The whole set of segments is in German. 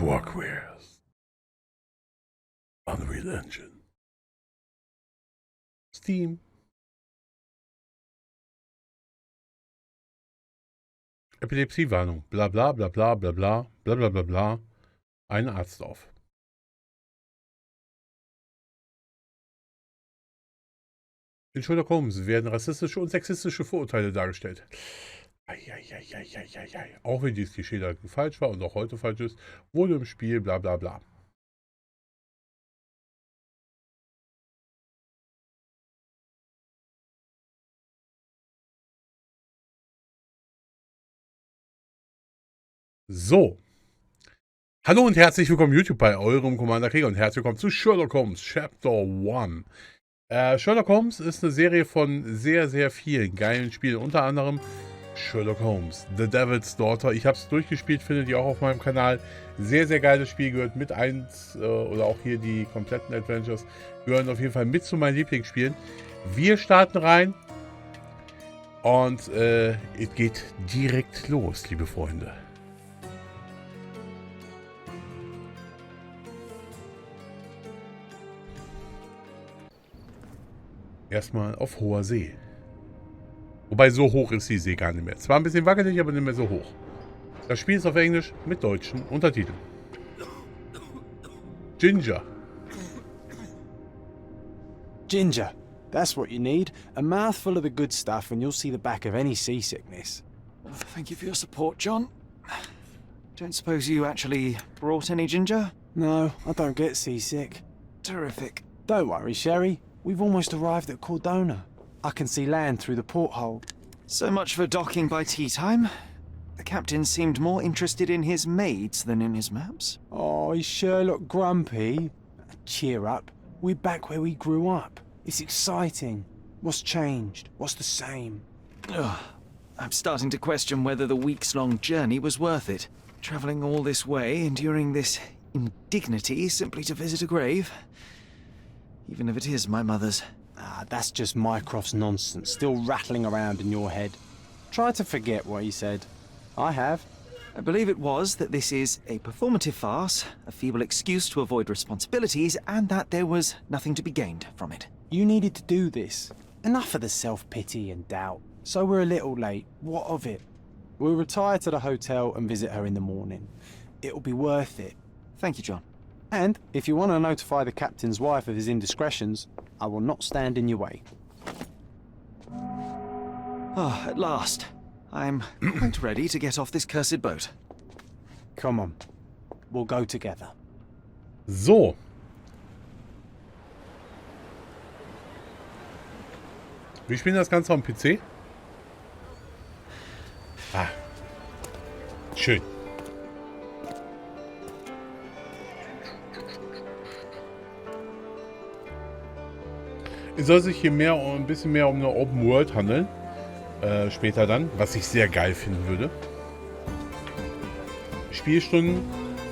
Softwares. Unreal Engine. Steam. Epilepsiewarnung. Bla bla bla bla bla bla bla bla bla bla. Ein Arzt auf. In Sherlock Holmes werden rassistische und sexistische Vorurteile dargestellt. Eieieiei. Auch wenn dies Klischee da falsch war und auch heute falsch ist, wurde im Spiel bla bla bla. So. Hallo und herzlich willkommen YouTube bei eurem CommanderKrieger und herzlich willkommen zu Sherlock Holmes Chapter 1. Sherlock Holmes ist eine Serie von sehr, sehr vielen geilen Spielen, unter anderem Sherlock Holmes, The Devil's Daughter. Ich habe es durchgespielt, findet ihr auch auf meinem Kanal. Sehr, sehr geiles Spiel, gehört mit eins oder auch hier die kompletten Adventures, gehören auf jeden Fall mit zu meinen Lieblingsspielen. Wir starten rein und es geht direkt los, liebe Freunde. Erstmal auf hoher See. Wobei so hoch ist die See gar nicht mehr. Zwar ein bisschen wackelig, aber nicht mehr so hoch. Das Spiel ist auf Englisch mit deutschen Untertiteln. Ginger. Ginger. That's what you need. A mouthful of the good stuff and you'll see the back of any seasickness. Thank you for your support, John. Don't suppose you actually brought any ginger? No, I don't get seasick. Terrific. Don't worry, Sherry. We've almost arrived at Cordona. I can see land through the porthole. So much for docking by tea time. The captain seemed more interested in his maids than in his maps. Oh, is Sherlock grumpy? Cheer up. We're back where we grew up. It's exciting. What's changed? What's the same? Ugh. I'm starting to question whether the weeks-long journey was worth it. Travelling all this way, enduring this indignity simply to visit a grave. Even if it is my mother's. Ah, that's just Mycroft's nonsense, still rattling around in your head. Try to forget what he said. I have. I believe it was that this is a performative farce, a feeble excuse to avoid responsibilities, and that there was nothing to be gained from it. You needed to do this. Enough of the self-pity and doubt. So we're a little late. What of it? We'll retire to the hotel and visit her in the morning. It'll be worth it. Thank you, John. And if you want to notify the captain's wife of his indiscretions, I will not stand in your way. Ah, at last. I'm quite ready to get off this cursed boat. Come on. We'll go together. So. Wir spielen das Ganze am PC. Ah. Schön. Es soll sich hier ein bisschen mehr um eine Open World handeln. Später dann, was ich sehr geil finden würde. Spielstunden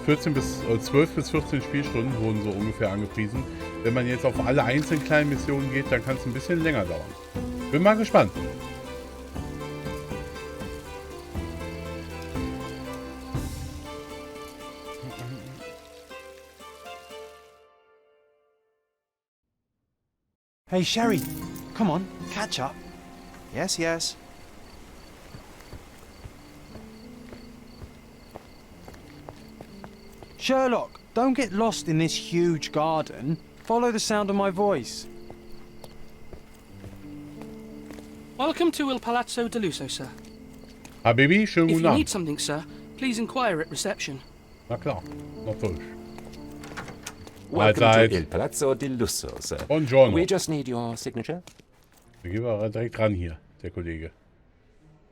12 bis 14 Spielstunden wurden so ungefähr angepriesen. Wenn man jetzt auf alle einzelnen kleinen Missionen geht, dann kann es ein bisschen länger dauern. Bin mal gespannt. Hey, Sherry. Come on, catch up. Yes, yes. Sherlock, don't get lost in this huge garden. Follow the sound of my voice. Welcome to Il Palazzo de Lusso, sir. Habibi, schönen If guten you Abend. need something, sir, please inquire at reception. Na klar, natürlich. Welcome Mahlzeit. to Il Palazzo di Lusso, sir. Buongiorno. We just need your signature. Da gehen wir direkt ran hier, der Kollege.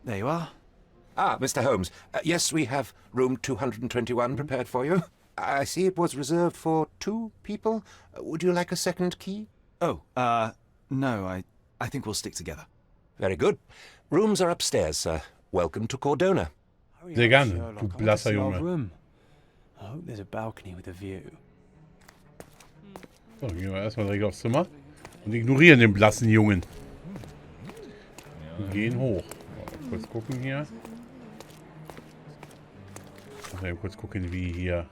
There you are. Ah, Mr. Holmes. Yes, we have room 221 prepared for you. I see it was reserved for 2 people. Would you like a second key? Oh, no, I think we'll stick together. Very good. Rooms are upstairs, sir. Welcome to Cordona. Hurry Sehr up, gerne, Sherlock. du I want to blasser see our Junge. room. I hope there's a balcony with a view. So, gehen wir erstmal direkt aufs Zimmer und ignorieren den blassen Jungen. Und gehen hoch. Mal kurz gucken hier. Mal kurz gucken, wie hier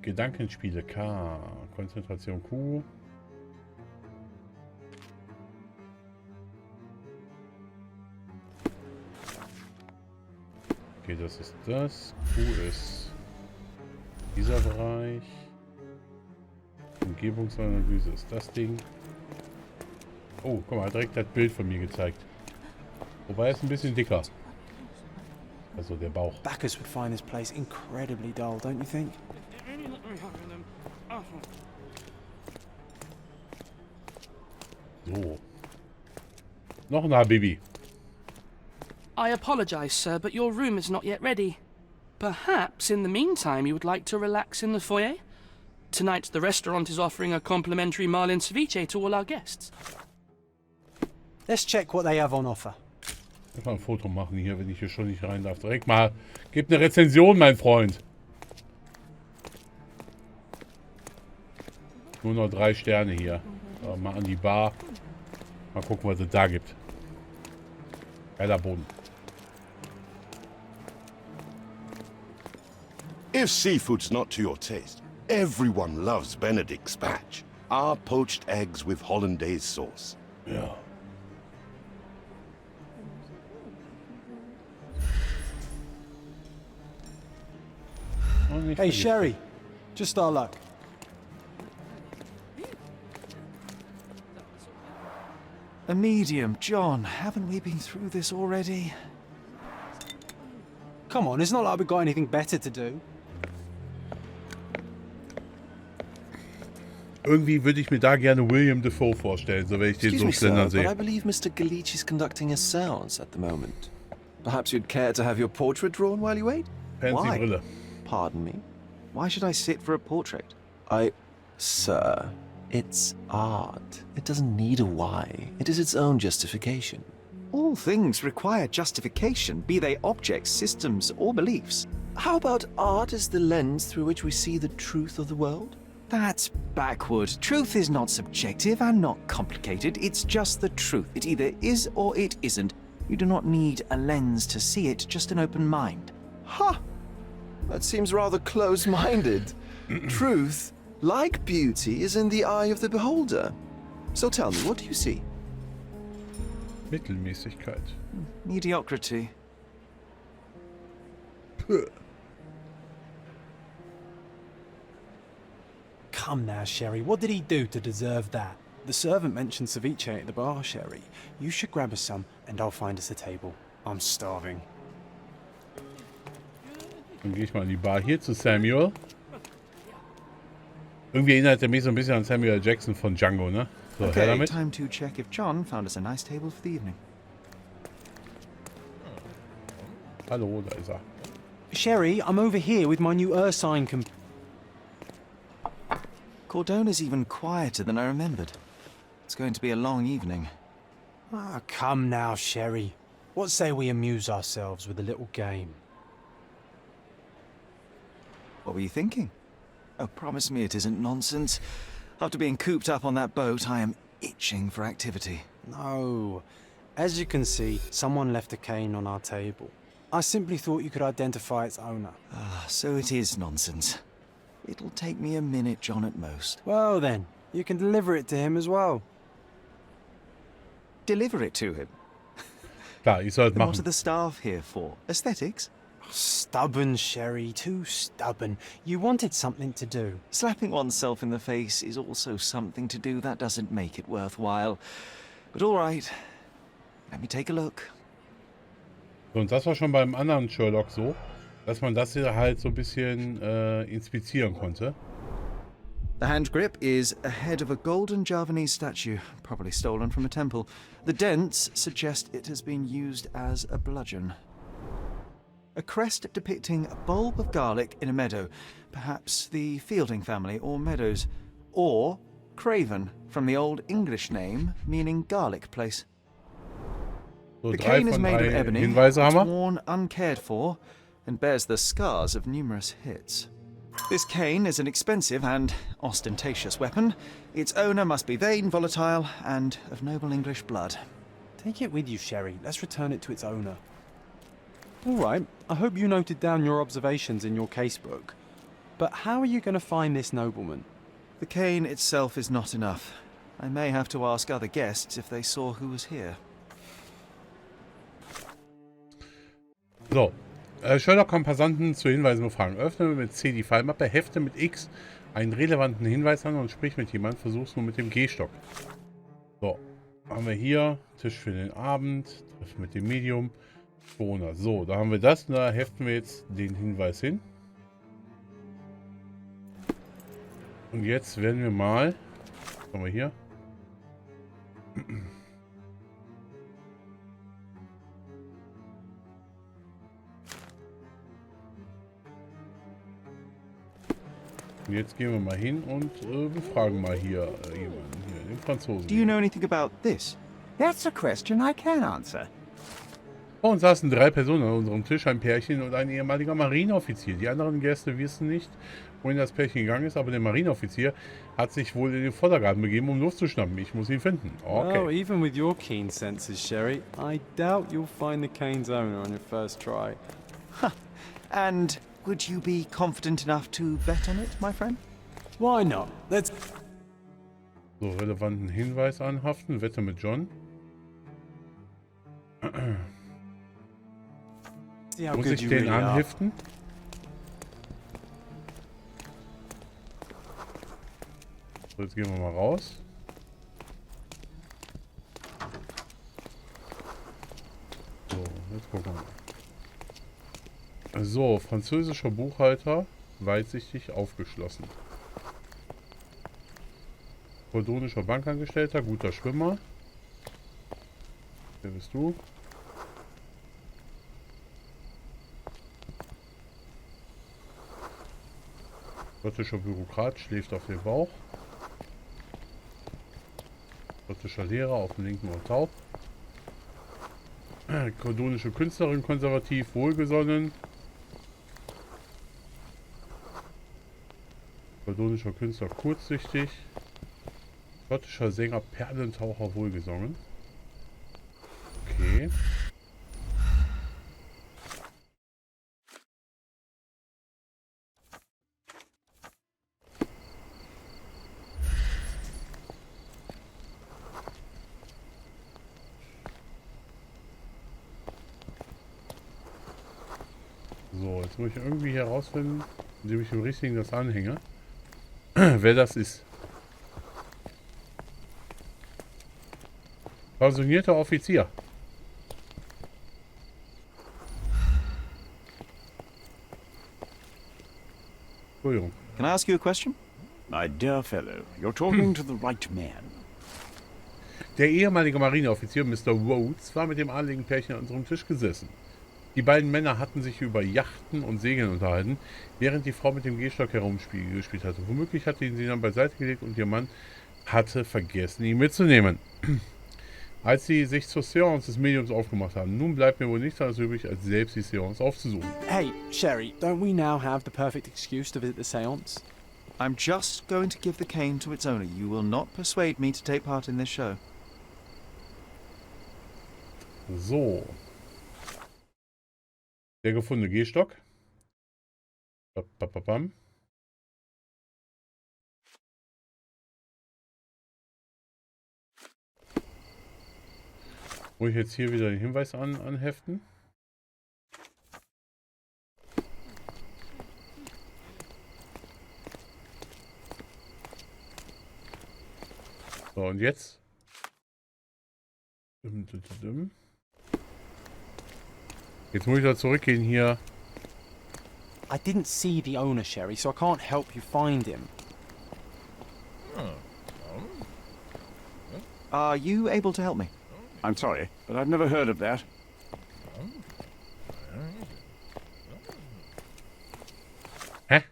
Gedankenspiele K. Konzentration Q. Okay, das ist das. Q ist dieser Bereich. Umgebungsanalyse ist das Ding. Oh, guck mal, direkt das Bild von mir gezeigt. Wobei er ist ein bisschen dicker. Also der Bauch. Bacchus would find this place incredibly dull, don't you think? So. Noch ein Habibi. I apologize, sir, but your room is not yet ready. Perhaps in the meantime you would like to relax in the foyer? Tonight the restaurant is offering a complimentary marlin ceviche to all our guests. Let's check what they have on offer. Ich mal ein Foto machen hier, wenn ich hier schon nicht rein darf. Direkt mal. Gib eine Rezension, mein Freund. Nur noch 3 Sterne hier. So, mal an die Bar. Mal gucken, was es da gibt. Geiler Boden. If seafood's not to your taste, everyone loves Benedict's batch. Our poached eggs with hollandaise sauce. Ja. Hey, Sherry. Just our luck. A medium, John. Haven't we been through this already? Come on, it's not like we've got anything better to do. Irgendwie würde ich mir da gerne William Dafoe vorstellen, so wenn ich den Excuse so me, schlendern sir, but I sehe. believe Mr. Galich is conducting a seance at the moment. Perhaps you'd care to have your portrait drawn while you wait? Fancy Why? Brille. Pardon me? Why should I sit for a portrait? Sir, it's art. It doesn't need a why. It is its own justification. All things require justification, be they objects, systems, or beliefs. How about art as the lens through which we see the truth of the world? That's backward. Truth is not subjective and not complicated. It's just the truth. It either is or it isn't. You do not need a lens to see it, just an open mind. Ha! That seems rather close-minded. Truth, like beauty, is in the eye of the beholder. So tell me, what do you see? Mittelmäßigkeit. Mediocrity. Come now, Sherry. What did he do to deserve that? The servant mentioned ceviche at the bar, Sherry. You should grab us some, and I'll find us a table. I'm starving. Dann gehe ich mal in die Bar hier zu Samuel. Irgendwie erinnert er mich so ein bisschen an Samuel Jackson von Django, ne? So, her Okay, damit. time to check if John found us a nice table for the evening. Hallo, da ist er. Sherry, I'm over here with my new Ursine Cordona's even quieter than I remembered. It's going to be a long evening. Ah, come now, Sherry. What say we amuse ourselves with a little game? What were you thinking? Oh, promise me it isn't nonsense. After being cooped up on that boat, I am itching for activity. No. As you can see, someone left a cane on our table. I simply thought you could identify its owner. Ah, so it is nonsense. It'll take me a minute, John, at most. Well then, you can deliver it to him as well. Deliver it to him. Klar, ich soll es Then what are machen. the staff here for? Aesthetics? Stubborn, Sherry, too stubborn. You wanted something to do. Slapping oneself in the face is also something to do. That doesn't make it worthwhile. But all right, let me take a look. So, und das war schon beim anderen Sherlock so, dass man das hier halt so ein bisschen inspizieren konnte. The hand grip is a head of a golden Javanese statue, probably stolen from a temple. The dents suggest it has been used as a bludgeon. A crest depicting a bulb of garlic in a meadow, perhaps the Fielding family or Meadows, or Craven, from the Old English name meaning garlic place. So, The 3 cane is von made of 3 ebony, Hinweise haben it's wir. worn uncared for, and bears the scars of numerous hits. This cane is an expensive and ostentatious weapon. Its owner must be vain, volatile, and of noble English blood. Take it with you, Sherry. Let's return it to its owner. All right. I hope you noted down your observations in your casebook. But how are you going to find this nobleman? The cane itself is not enough. I may have to ask other guests if they saw who was here. So. Sherlock kann Passanten zu Hinweisen befragen. Öffne mit C die Fallmappe, hefte mit X einen relevanten Hinweis an und sprich mit jemandem. Versuch's nur mit dem G-Stock. So. Haben wir hier Tisch für den Abend. Treffen mit dem Medium. 200. So, da haben wir das. Und da heften wir jetzt den Hinweis hin. Und jetzt werden wir mal. Was haben wir hier? Und jetzt gehen wir mal hin und befragen mal hier jemanden, hier, den Franzosen. Do you know anything about this? That's a question I can answer. Bei uns saßen 3 Personen an unserem Tisch, ein Pärchen und ein ehemaliger Marineoffizier. Die anderen Gäste wissen nicht, wohin das Pärchen gegangen ist, aber der Marineoffizier hat sich wohl in den Vordergarten begeben, um Luft zu schnappen. Ich muss ihn finden. Okay. Well, even with your keen senses, Sherry, I doubt you'll find the cane's owner on your first try. And would you be confident enough to bet on it, my friend? Why not? Let's... So, relevanten Hinweis anhaften. Wette mit John. See how Muss good ich you den really are. anheften? So, jetzt gehen wir mal raus. So, jetzt gucken wir mal. So, französischer Buchhalter, weitsichtig aufgeschlossen. Kordonischer Bankangestellter, guter Schwimmer. Wer bist du? Schottischer Bürokrat, schläft auf dem Bauch. Schottischer Lehrer, auf dem linken Ohr taub. Kordonische Künstlerin, konservativ, wohlgesonnen. Kordonischer Künstler, kurzsichtig. Schottischer Sänger, Perlentaucher, wohlgesonnen. Okay. So, jetzt muss ich irgendwie herausfinden, indem ich dem Richtigen das anhänge, wer das ist. Pensionierter Offizier. Entschuldigung. Can I ask you a question? My dear fellow, you're talking to the right man. Der ehemalige Marineoffizier Mr. Rhodes war mit dem adligen Pärchen an unserem Tisch gesessen. Die beiden Männer hatten sich über Yachten und Segeln unterhalten, während die Frau mit dem Gehstock herumgespielt hatte. Womöglich hatte ihn sie dann beiseite gelegt und ihr Mann hatte vergessen, ihn mitzunehmen. Als sie sich zur Seance des Mediums aufgemacht haben. Nun bleibt mir wohl nichts anderes übrig, als selbst die Seance aufzusuchen. Hey, Sherry, don't we now have the perfect excuse to visit the seance? I'm just going to give the cane to its owner. You will not persuade me to take part in this show. So. Der gefundene Gehstock. Bam. Muss ich jetzt hier wieder den Hinweis anheften? So, und jetzt? Jetzt muss ich da zurückgehen hier. I didn't see the owner, Sherry, so I can't help you find him. Are you able to help me? I'm sorry, but I've never heard of that. Hä?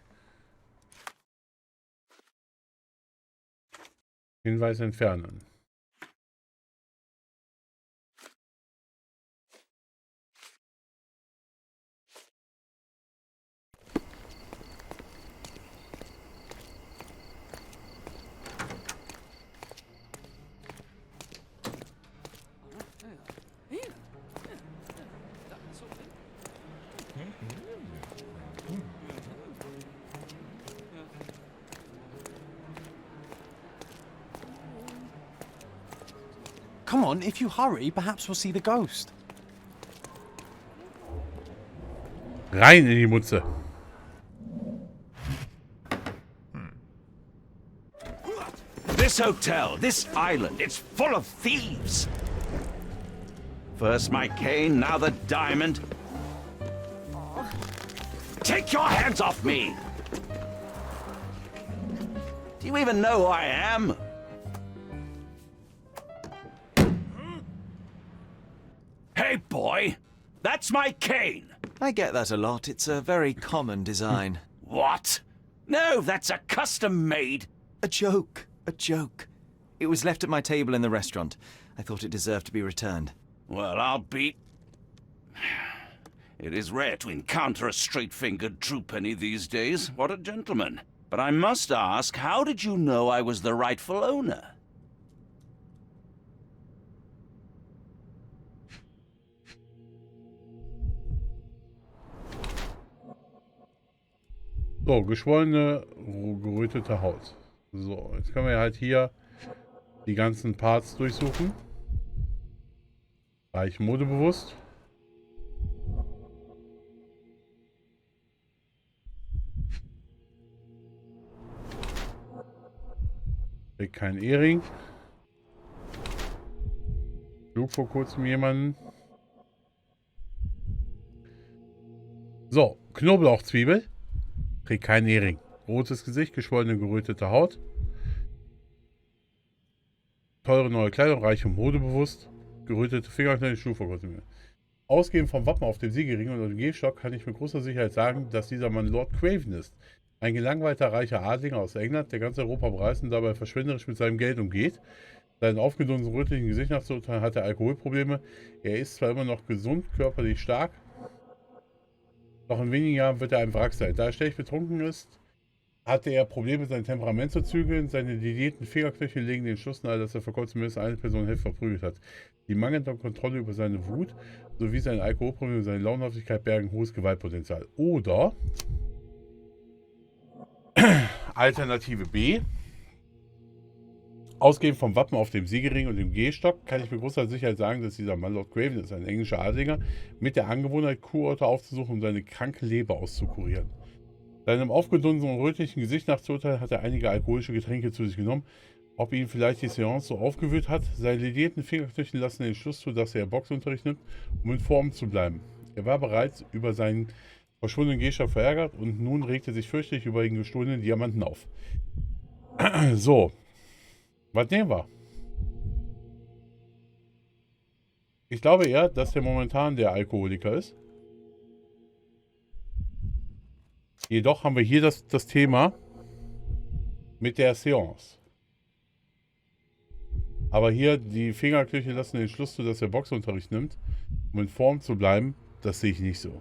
Hinweis entfernen. Come on, if you hurry, perhaps we'll see the ghost. Rein in die Mutze. This hotel, this island, it's full of thieves. First my cane, now the diamond. Take your hands off me! Do you even know who I am? Hey, boy! That's my cane! I get that a lot. It's a very common design. What? No, that's a custom-made... A joke. A joke. It was left at my table in the restaurant. I thought it deserved to be returned. Well, I'll be... It is rare to encounter a straight-fingered true penny these days. What a gentleman. But I must ask, how did you know I was the rightful owner? So, geschwollene, gerötete Haut. So, jetzt können wir halt hier die ganzen Parts durchsuchen. War ich modebewusst? Krieg kein Ehering. Schlug vor kurzem jemanden. So, Knoblauchzwiebel. Krieg kein Ehering. Rotes Gesicht, geschwollene, gerötete Haut. Teure neue Kleidung, reiche modebewusst. Gerötete Fingerknöchel, Schlug vor kurzem. Ausgehend vom Wappen auf dem Siegelring und dem Gehstock kann ich mit großer Sicherheit sagen, dass dieser Mann Lord Craven ist. Ein gelangweilter, reicher Adlinger aus England, der ganz Europa bereist und dabei verschwenderisch mit seinem Geld umgeht. Sein aufgedunsenen, rötlichen Gesicht nach zu urteilen hat er Alkoholprobleme. Er ist zwar immer noch gesund, körperlich stark, doch in wenigen Jahren wird er ein Wrack sein. Da er ständig betrunken ist, hatte er Probleme, sein Temperament zu zügeln. Seine delierten Fingerknöchel legen den Schluss nahe, dass er vor kurzem mindestens eine Person heftig verprügelt hat. Die mangelnde Kontrolle über seine Wut sowie sein Alkoholproblem und seine Launenhaftigkeit bergen hohes Gewaltpotenzial. Oder Alternative B. Ausgehend vom Wappen auf dem Siegelring und dem Gehstock kann ich mit großer Sicherheit sagen, dass dieser Mann Lord Craven ist, ein englischer Adliger, mit der Angewohnheit, Kurorte aufzusuchen, um seine kranke Leber auszukurieren. Seinem aufgedunsenen und rötlichen Gesicht nach zu urteilen, hat er einige alkoholische Getränke zu sich genommen. Ob ihn vielleicht die Seance so aufgewühlt hat, seine ledierten Fingerknöchel lassen den Schluss zu, dass er Boxunterricht nimmt, um in Form zu bleiben. Er war bereits über seinen verschwundenen Gehstock verärgert und nun regte sich fürchterlich über den gestohlenen Diamanten auf. So. Was nehmen wir? Ich glaube eher, dass der momentan der Alkoholiker ist. Jedoch haben wir hier das Thema mit der Seance. Aber hier die Fingerknöchel lassen den Schluss zu, dass er Boxunterricht nimmt, um in Form zu bleiben. Das sehe ich nicht so.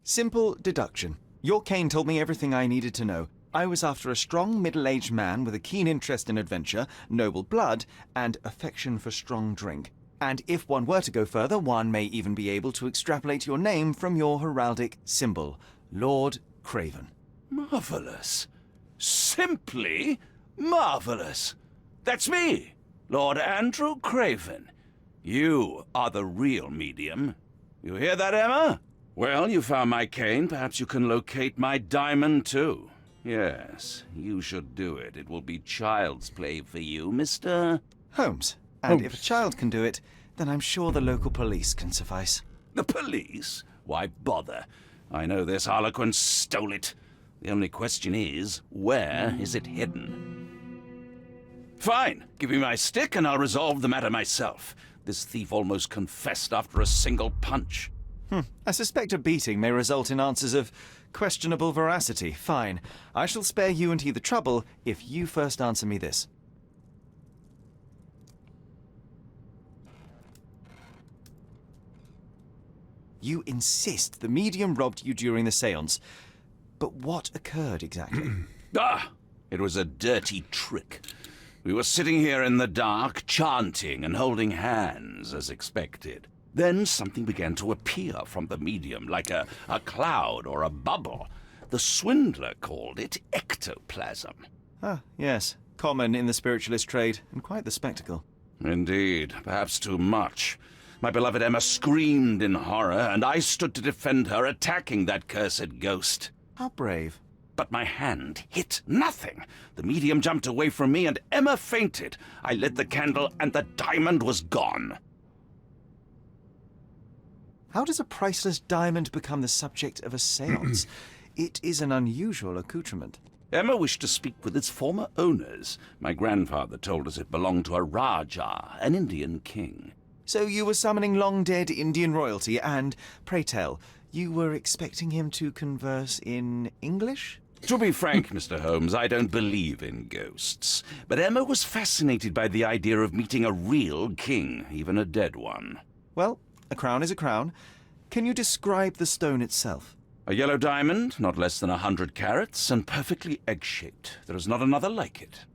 Simple deduction. Your cane told me everything I needed to know. I was after a strong, middle-aged man with a keen interest in adventure, noble blood, and affection for strong drink. And if one were to go further, one may even be able to extrapolate your name from your heraldic symbol, Lord Craven. Marvelous. Simply marvelous. That's me, Lord Andrew Craven. You are the real medium. You hear that, Emma? Well, you found my cane. Perhaps you can locate my diamond, too. Yes, you should do it. It will be child's play for you, Mr. Holmes. And if a child can do it, then I'm sure the local police can suffice. The police? Why bother? I know this harlequin stole it. The only question is, where is it hidden? Fine. Give me my stick and I'll resolve the matter myself. This thief almost confessed after a single punch. I suspect a beating may result in answers of questionable veracity. Fine. I shall spare you and he the trouble if you first answer me this. You insist the medium robbed you during the séance. But what occurred exactly? It was a dirty trick. We were sitting here in the dark, chanting and holding hands, as expected. Then something began to appear from the medium, like a cloud or a bubble. The swindler called it ectoplasm. Ah, yes. Common in the spiritualist trade, and quite the spectacle. Indeed, perhaps too much. My beloved Emma screamed in horror, and I stood to defend her, attacking that cursed ghost. How brave. But my hand hit nothing. The medium jumped away from me, and Emma fainted. I lit the candle, and the diamond was gone. How does a priceless diamond become the subject of a séance? It is an unusual accoutrement. Emma wished to speak with its former owners. My grandfather told us it belonged to a Raja, an Indian king. So you were summoning long-dead Indian royalty, and, pray tell, you were expecting him to converse in English? To be frank, Mr. Holmes, I don't believe in ghosts. But Emma was fascinated by the idea of meeting a real king, even a dead one. Well, a crown is a crown. Can you describe the stone itself? A yellow diamond, not less than 100 carats, and perfectly egg-shaped. There is not another like it.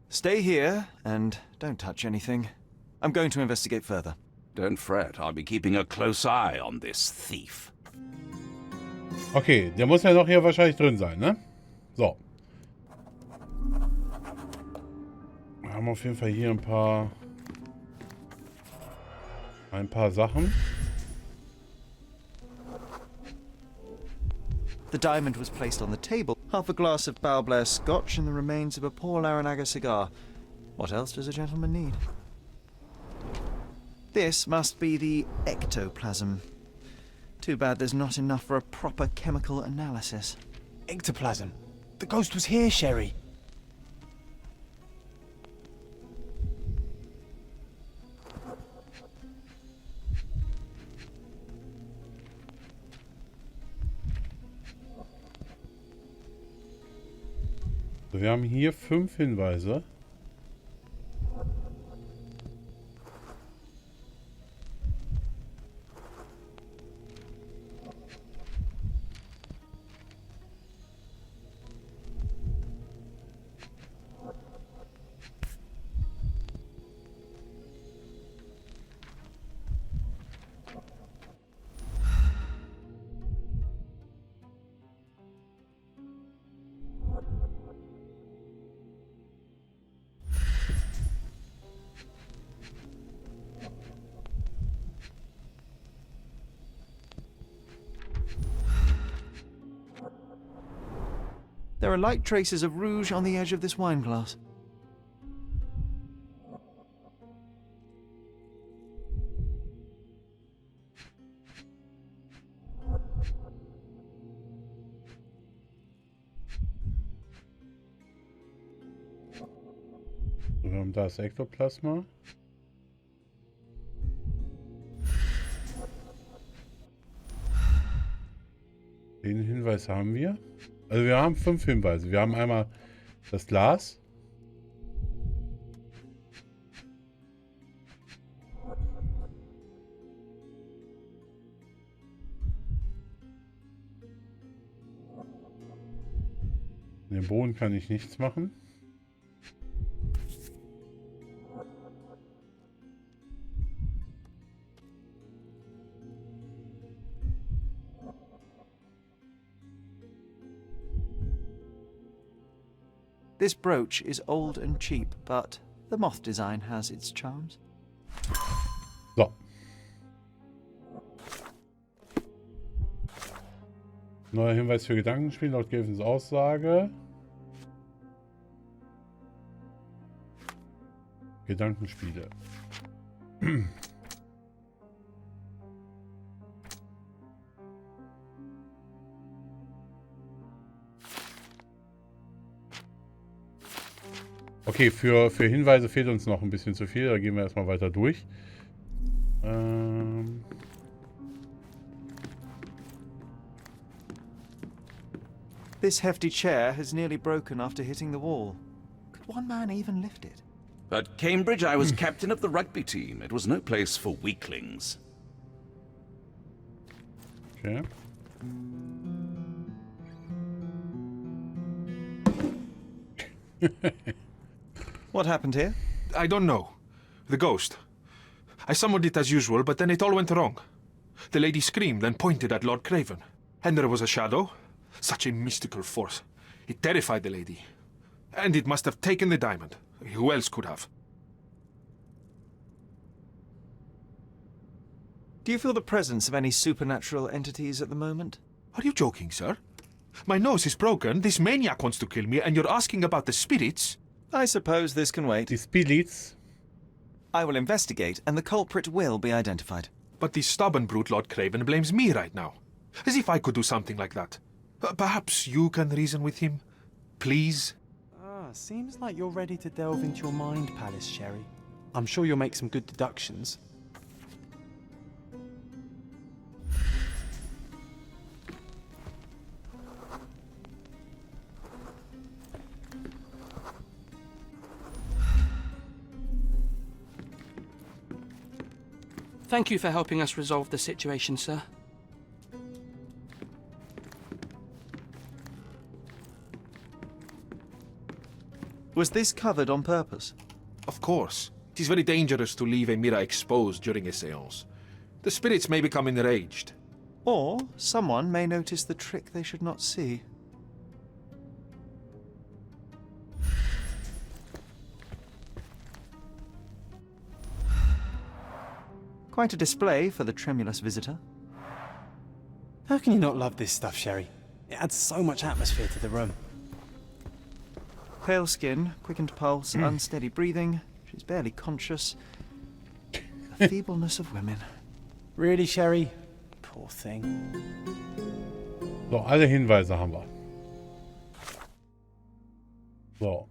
Stay here, and don't touch anything. I'm going to investigate further. Don't fret, I'll be keeping a close eye on this thief. Okay, der muss ja noch hier wahrscheinlich drin sein, ne? So. Wir haben auf jeden Fall hier ein paar Sachen. The diamond was placed on the table. Half a glass of Balblair scotch and the remains of a Paul Aranaga cigar. What else does a gentleman need? This must be the ectoplasm. Too bad there's not enough for a proper chemical analysis. Ectoplasm. The ghost was here, Sherry. So, wir haben hier 5 Hinweise. There are light traces of rouge on the edge of this wine glass. So, wir haben das Ektoplasma. Den Hinweis haben wir. Also wir haben 5 Hinweise. Wir haben einmal das Glas. In dem Boden kann ich nichts machen. This brooch is old and cheap, but the moth design has its charms. So. Neuer Hinweis für Gedankenspiel laut Gevens Aussage. Gedankenspiele. Okay, für Hinweise fehlt uns noch ein bisschen zu viel. Da gehen wir erstmal weiter durch. This hefty chair has nearly broken after hitting the wall. Could one man even lift it? At Cambridge, I was captain of the rugby team. It was no place for weaklings. Okay. What happened here? I don't know. The ghost. I summoned it as usual, but then it all went wrong. The lady screamed and pointed at Lord Craven. And there was a shadow. Such a mystical force. It terrified the lady. And it must have taken the diamond. Who else could have? Do you feel the presence of any supernatural entities at the moment? Are you joking, sir? My nose is broken, this maniac wants to kill me, and you're asking about the spirits? I suppose this can wait. Die Spirits. I will investigate, and the culprit will be identified. But the stubborn brute Lord Craven blames me right now. As if I could do something like that. Perhaps you can reason with him? Please? Seems like you're ready to delve into your mind palace, Sherry. I'm sure you'll make some good deductions. Thank you for helping us resolve the situation, sir. Was this covered on purpose? Of course. It is very dangerous to leave a mirror exposed during a séance. The spirits may become enraged. Or someone may notice the trick they should not see. Quite a display for the tremulous visitor. How can you not love this stuff, Sherry? It adds so much atmosphere to the room. Pale skin, quickened pulse, unsteady breathing. She's barely conscious. The feebleness of women. Really, Sherry? Poor thing. So, alle Hinweise haben wir. So.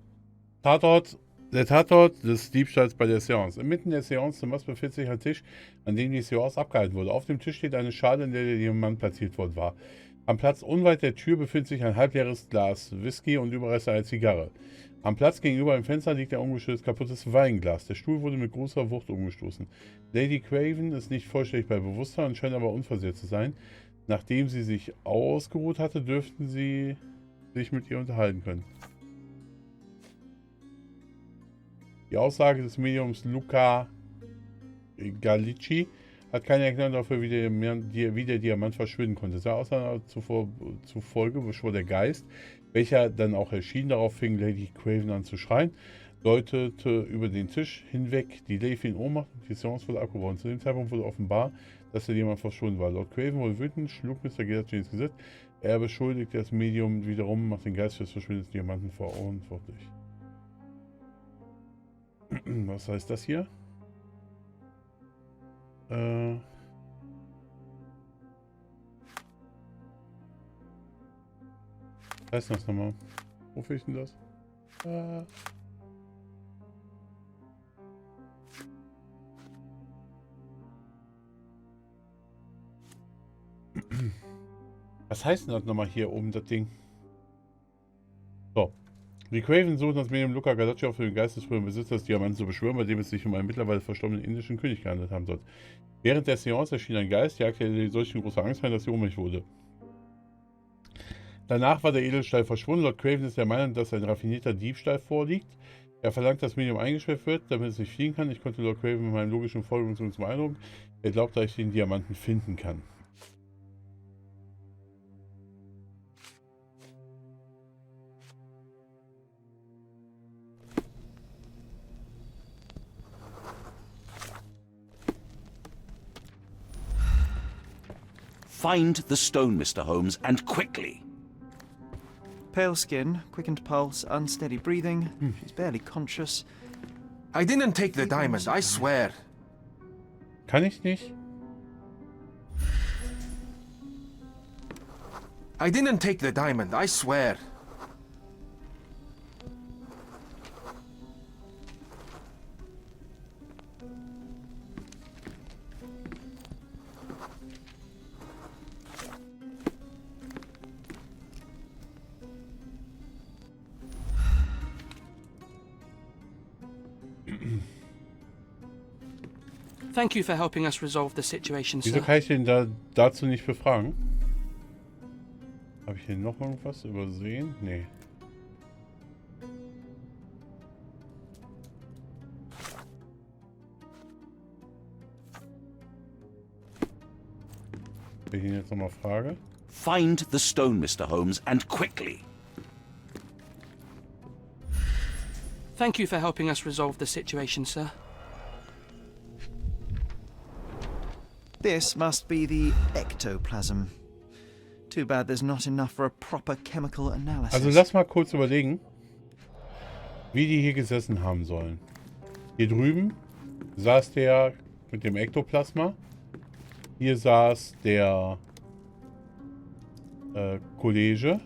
Tatort. Der Tatort des Diebstahls bei der Seance. Inmitten der Seance-Zimmers befindet sich ein Tisch, an dem die Seance abgehalten wurde. Auf dem Tisch steht eine Schale, in der der Diamant platziert worden war. Am Platz unweit der Tür befindet sich ein halbleeres Glas Whisky und Überreste einer Zigarre. Am Platz gegenüber dem Fenster liegt ein ungeschütztes kaputtes Weinglas. Der Stuhl wurde mit großer Wucht umgestoßen. Lady Craven ist nicht vollständig bei Bewusstsein und scheint aber unversehrt zu sein. Nachdem sie sich ausgeruht hatte, dürften sie sich mit ihr unterhalten können. Die Aussage des Mediums Luca Gallicci hat keine Erklärung dafür, wie der Diamant verschwinden konnte. Der Aussage zufolge beschwor der Geist, welcher dann auch erschien, darauf fing Lady Craven an zu schreien, deutete über den Tisch hinweg, die Lady in Ohnmacht und die Seance wurde abgebrochen. Zu dem Zeitpunkt wurde offenbar, dass der Diamant verschwunden war. Lord Craven wurde wütend, schlug Mr. Gallicci ins Gesicht. Er beschuldigte das Medium wiederum, macht den Geist für das Verschwinden des Diamanten verantwortlich. Was heißt das hier? Was heißt das nochmal? Wofür ist denn das? Was heißt denn das nochmal hier oben, das Ding? So. Die Craven suchen das Medium Luca Galacci auf, für den geistesfreien Besitzer des Diamanten zu beschwören, bei dem es sich um einen mittlerweile verstorbenen indischen König gehandelt haben soll. Während der Seance erschien ein Geist, jagte er solch große Angst ein, dass sie ohnmächtig wurde. Danach war der Edelstahl verschwunden. Lord Craven ist der Meinung, dass ein raffinierter Diebstahl vorliegt. Er verlangt, dass das Medium eingesperrt wird, damit es nicht fliehen kann. Ich konnte Lord Craven mit meinem logischen Folgerungen zum Eindruck. Er glaubt, dass ich den Diamanten finden kann. Find the stone, Mr. Holmes, and quickly. Pale skin, quickened pulse, unsteady breathing. She's barely conscious. I didn't take the diamond, I swear. Kann ich nicht? I didn't take the diamond, I swear. Thank you for helping us resolve the situation, Wieso sir. kann ich den dazu nicht befragen? Habe ich hier noch irgendwas übersehen? Nee. Wenn ich ihn jetzt nochmal frage. Find the stone, Mr. Holmes, and quickly. Thank you for helping us resolve the situation, sir. This must be the ectoplasm. Too bad there's not enough for a proper chemical analysis. Also lass mal kurz überlegen, wie die hier gesessen haben sollen. Hier drüben saß der mit dem Ektoplasma. Hier saß der Kollege.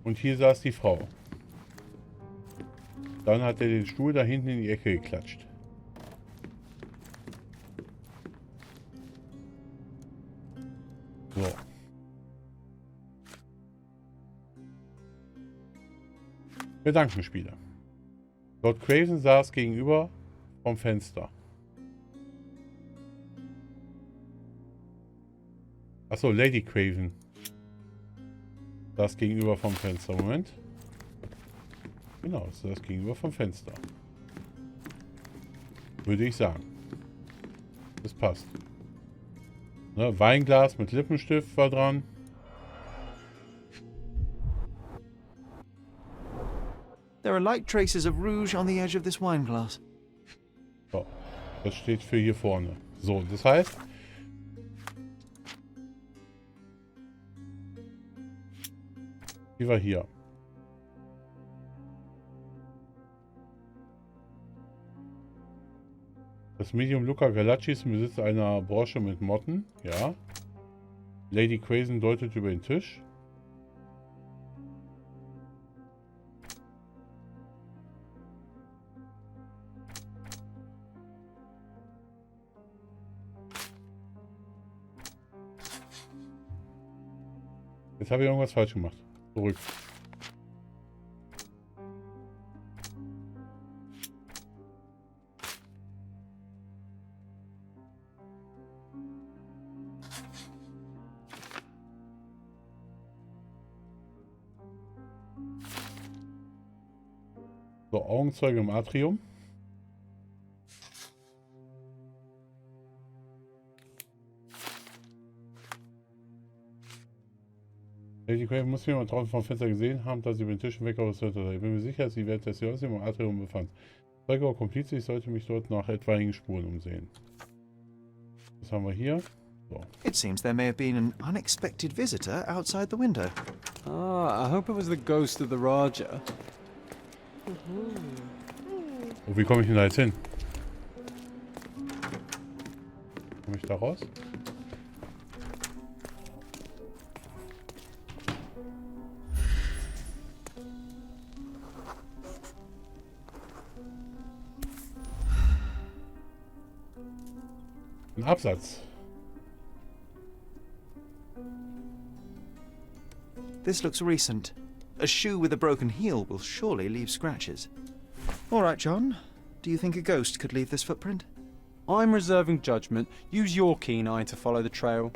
Und hier saß die Frau. Dann hat er den Stuhl da hinten in die Ecke geklatscht. So. Gedankenspiele. Lord Craven saß gegenüber vom Fenster. Achso, Lady Craven saß gegenüber vom Fenster. Moment. Genau, saß gegenüber vom Fenster. Würde ich sagen. Das passt. Ne, Weinglas mit Lippenstift war dran. There are light traces of rouge on the edge of this wine glass. So, das steht für hier vorne. So, das heißt, die war hier. Das Medium Luca Galacci ist im Besitz einer Brosche mit Motten. Ja. Lady Craven deutet über den Tisch. Jetzt habe ich irgendwas falsch gemacht. Zurück. So, Augenzeuge im Atrium. Lady Craven muss jemand draußen vom Fenster gesehen haben, dass sie über den Tisch weggerüstet hat. Ich bin mir sicher, sie während des Jahres im Atrium befand. Zeuge oder Komplize, ich sollte mich dort nach etwaigen Spuren umsehen. Was haben wir hier? So. It seems there may have been an unexpected visitor outside the window. Ah, I hope it was the ghost of the Raja. Oh, wie komme ich denn da jetzt hin? Komme ich da raus? Ein Absatz. This looks recent. A shoe with a broken heel will surely leave scratches. All right, John. Do you think a ghost could leave this footprint? I'm reserving judgment. Use your keen eye to follow the trail.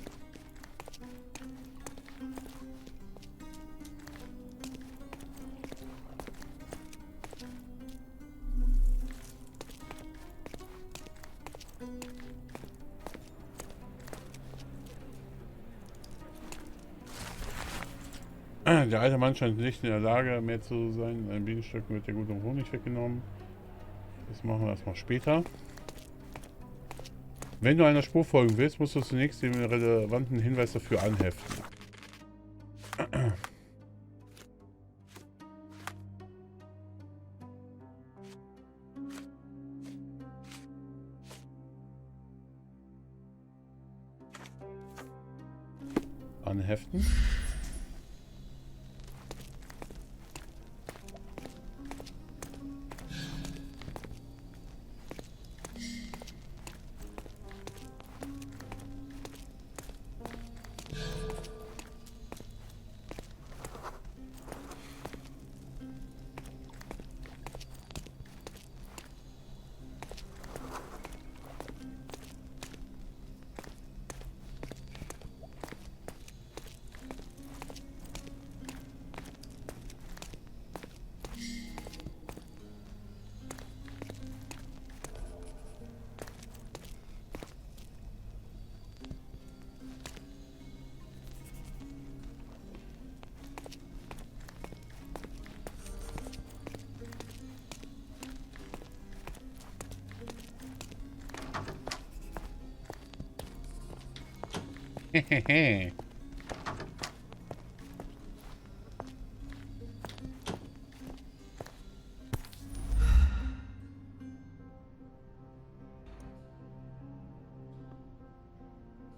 Der alte Mann scheint nicht in der Lage mehr zu sein. In einem Bienenstück wird der gute Honig weggenommen. Das machen wir erstmal später. Wenn du einer Spur folgen willst, musst du zunächst den relevanten Hinweis dafür anheften. Anheften.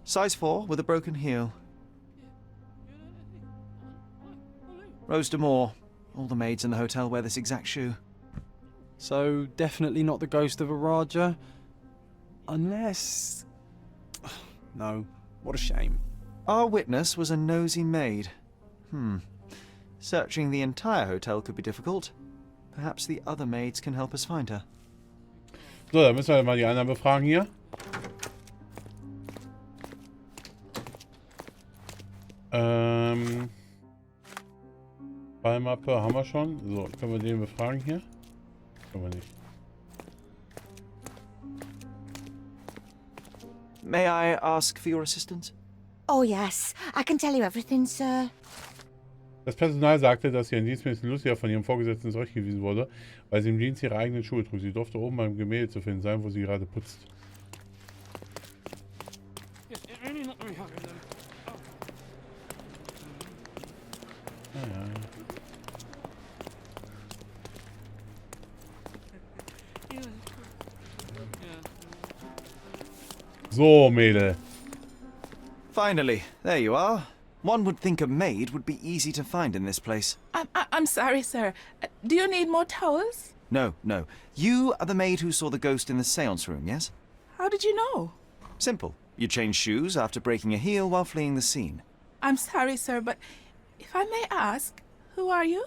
Size 4 with a broken heel. Rose de Moore. All the maids in the hotel wear this exact shoe. So, definitely not the ghost of a Raja? Unless... No, what a shame. Our witness was a nosy maid. Searching the entire hotel could be difficult. Perhaps the other maids can help us find her. So, dann müssen wir mal die anderen befragen hier. Fallmappe haben wir schon. So, können wir den befragen hier? Können wir nicht. May I ask for your assistance? Oh yes, I can tell you everything, sir. Das Personal sagte, dass sie an Dienstmädchen Lucia von ihrem Vorgesetzten zurechtgewiesen wurde, weil sie im Dienst ihre eigenen Schuhe trug. Sie durfte oben beim Gemälde zu finden sein, wo sie gerade putzt. So, Mädel. Finally, there you are. One would think a maid would be easy to find in this place. I'm sorry, sir. Do you need more towels? No, no. You are the maid who saw the ghost in the seance room, yes? How did you know? Simple. You changed shoes after breaking a heel while fleeing the scene. I'm sorry, sir, but if I may ask, who are you?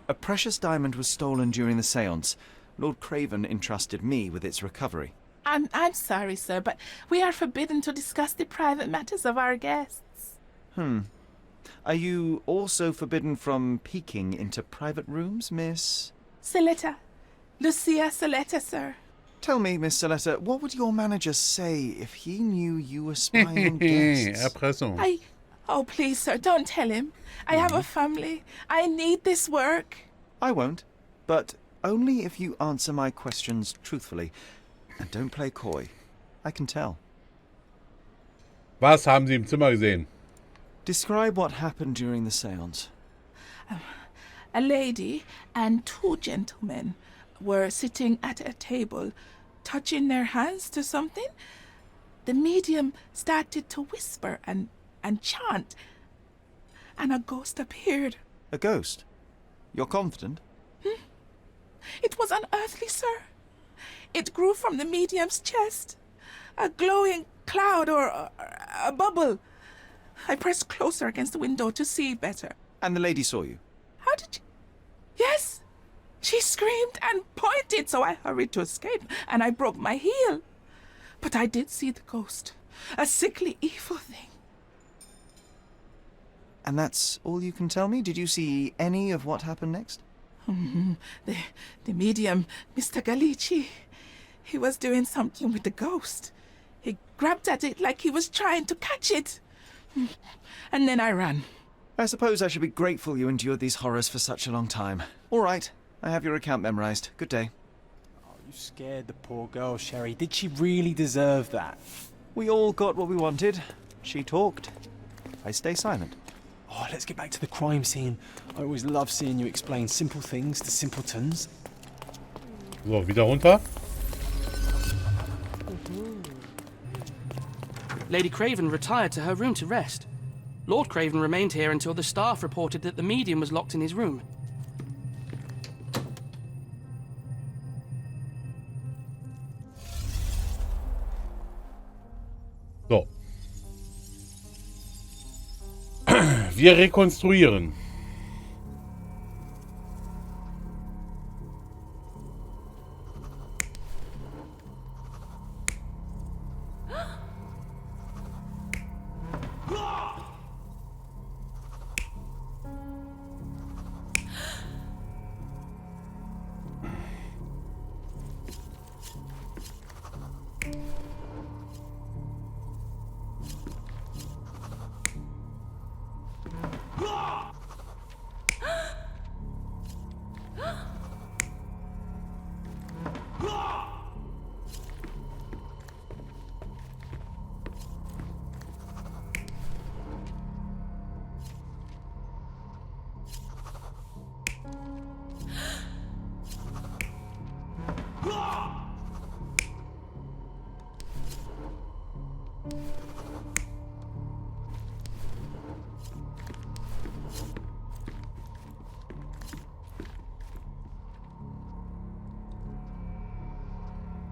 A precious diamond was stolen during the seance. Lord Craven entrusted me with its recovery. I'm sorry, sir, but we are forbidden to discuss the private matters of our guests. Are you also forbidden from peeking into private rooms, Miss? Saletta. Lucia Saletta, sir. Tell me, Miss Saletta, what would your manager say if he knew you were spying on guests? Erpressung. Oh, please, sir, don't tell him. I have a family. I need this work. I won't, but only if you answer my questions truthfully. And don't play coy. I can tell. Was haben Sie im Zimmer gesehen? Describe what happened during the seance. A lady and two gentlemen were sitting at a table, touching their hands to something. The medium started to whisper and chant, and a ghost appeared. A ghost? You're confident? It was unearthly, sir. It grew from the medium's chest. A glowing cloud or a bubble. I pressed closer against the window to see better. And the lady saw you? How did you... Yes! She screamed and pointed, so I hurried to escape, and I broke my heel. But I did see the ghost. A sickly, evil thing. And that's all you can tell me? Did you see any of what happened next? The medium, Mr. Galici, he was doing something with the ghost. He grabbed at it like he was trying to catch it. And then I ran. I suppose I should be grateful you endured these horrors for such a long time. All right, I have your account memorized. Good day. Oh, you scared the poor girl, Sherry. Did she really deserve that? We all got what we wanted. She talked. I stay silent. Oh, let's get back to the crime scene. I always love seeing you explain simple things to simpletons. So, wieder runter. Lady Craven retired to her room to rest. Lord Craven remained here until the staff reported that the medium was locked in his room. So. Wir rekonstruieren.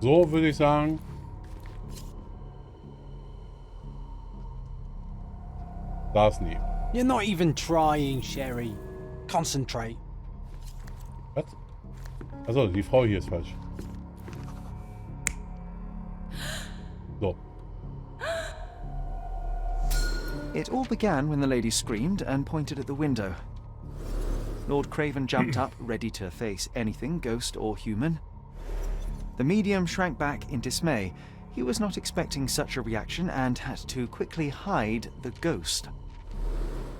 So würde ich sagen. Das nie. You're not even trying, Sherry. Concentrate. Was? Achso, die Frau hier ist falsch. So. It all began when the lady screamed and pointed at the window. Lord Craven jumped up, ready to face anything, ghost or human. The medium shrank back in dismay. He was not expecting such a reaction and had to quickly hide the ghost.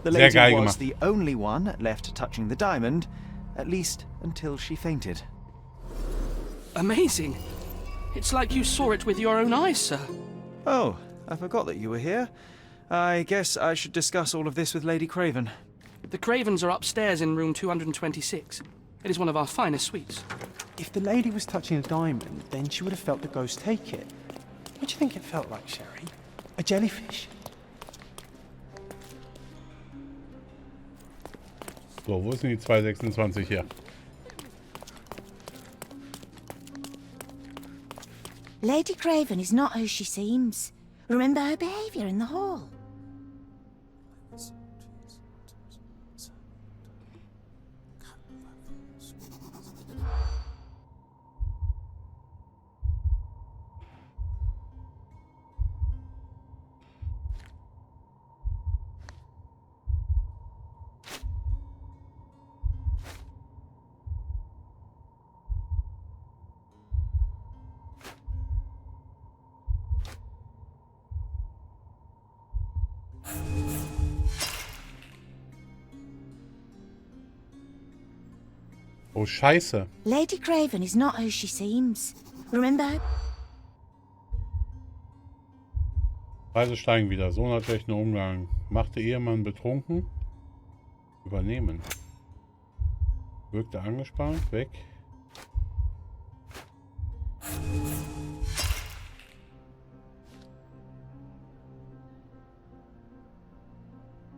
The lady was the only one left touching the diamond, at least until she fainted. Amazing. It's like you saw it with your own eyes, sir. Oh, I forgot that you were here. I guess I should discuss all of this with Lady Craven. The Cravens are upstairs in room 226. It is one of our finest suites. If the lady was touching a diamond, then she would have felt the ghost take it. What do you think it felt like, Sherry? A jellyfish? So, wo ist denn die 226 hier? Lady Craven is not who she seems. Remember her behaviour in the hall. Oh, Scheiße. Lady Craven is not who she seems. Remember her... Preise steigen wieder. So natürlich ein Umgang. Machte Ehemann betrunken. Übernehmen. Wirkte angespannt. Weg.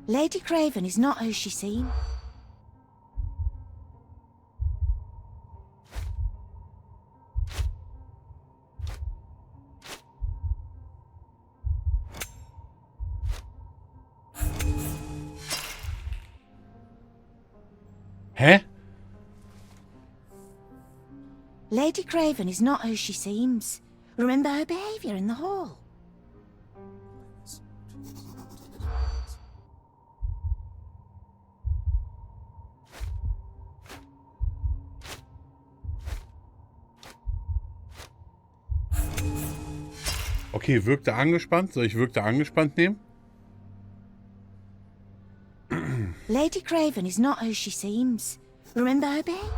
Lady Craven is not who she seems. Hä? Lady Craven is not who she seems. Remember her behaviour in the hall. Okay, wirkte angespannt. Soll ich wirkte angespannt nehmen? Lady Craven is not who she seems. Remember her behaviour.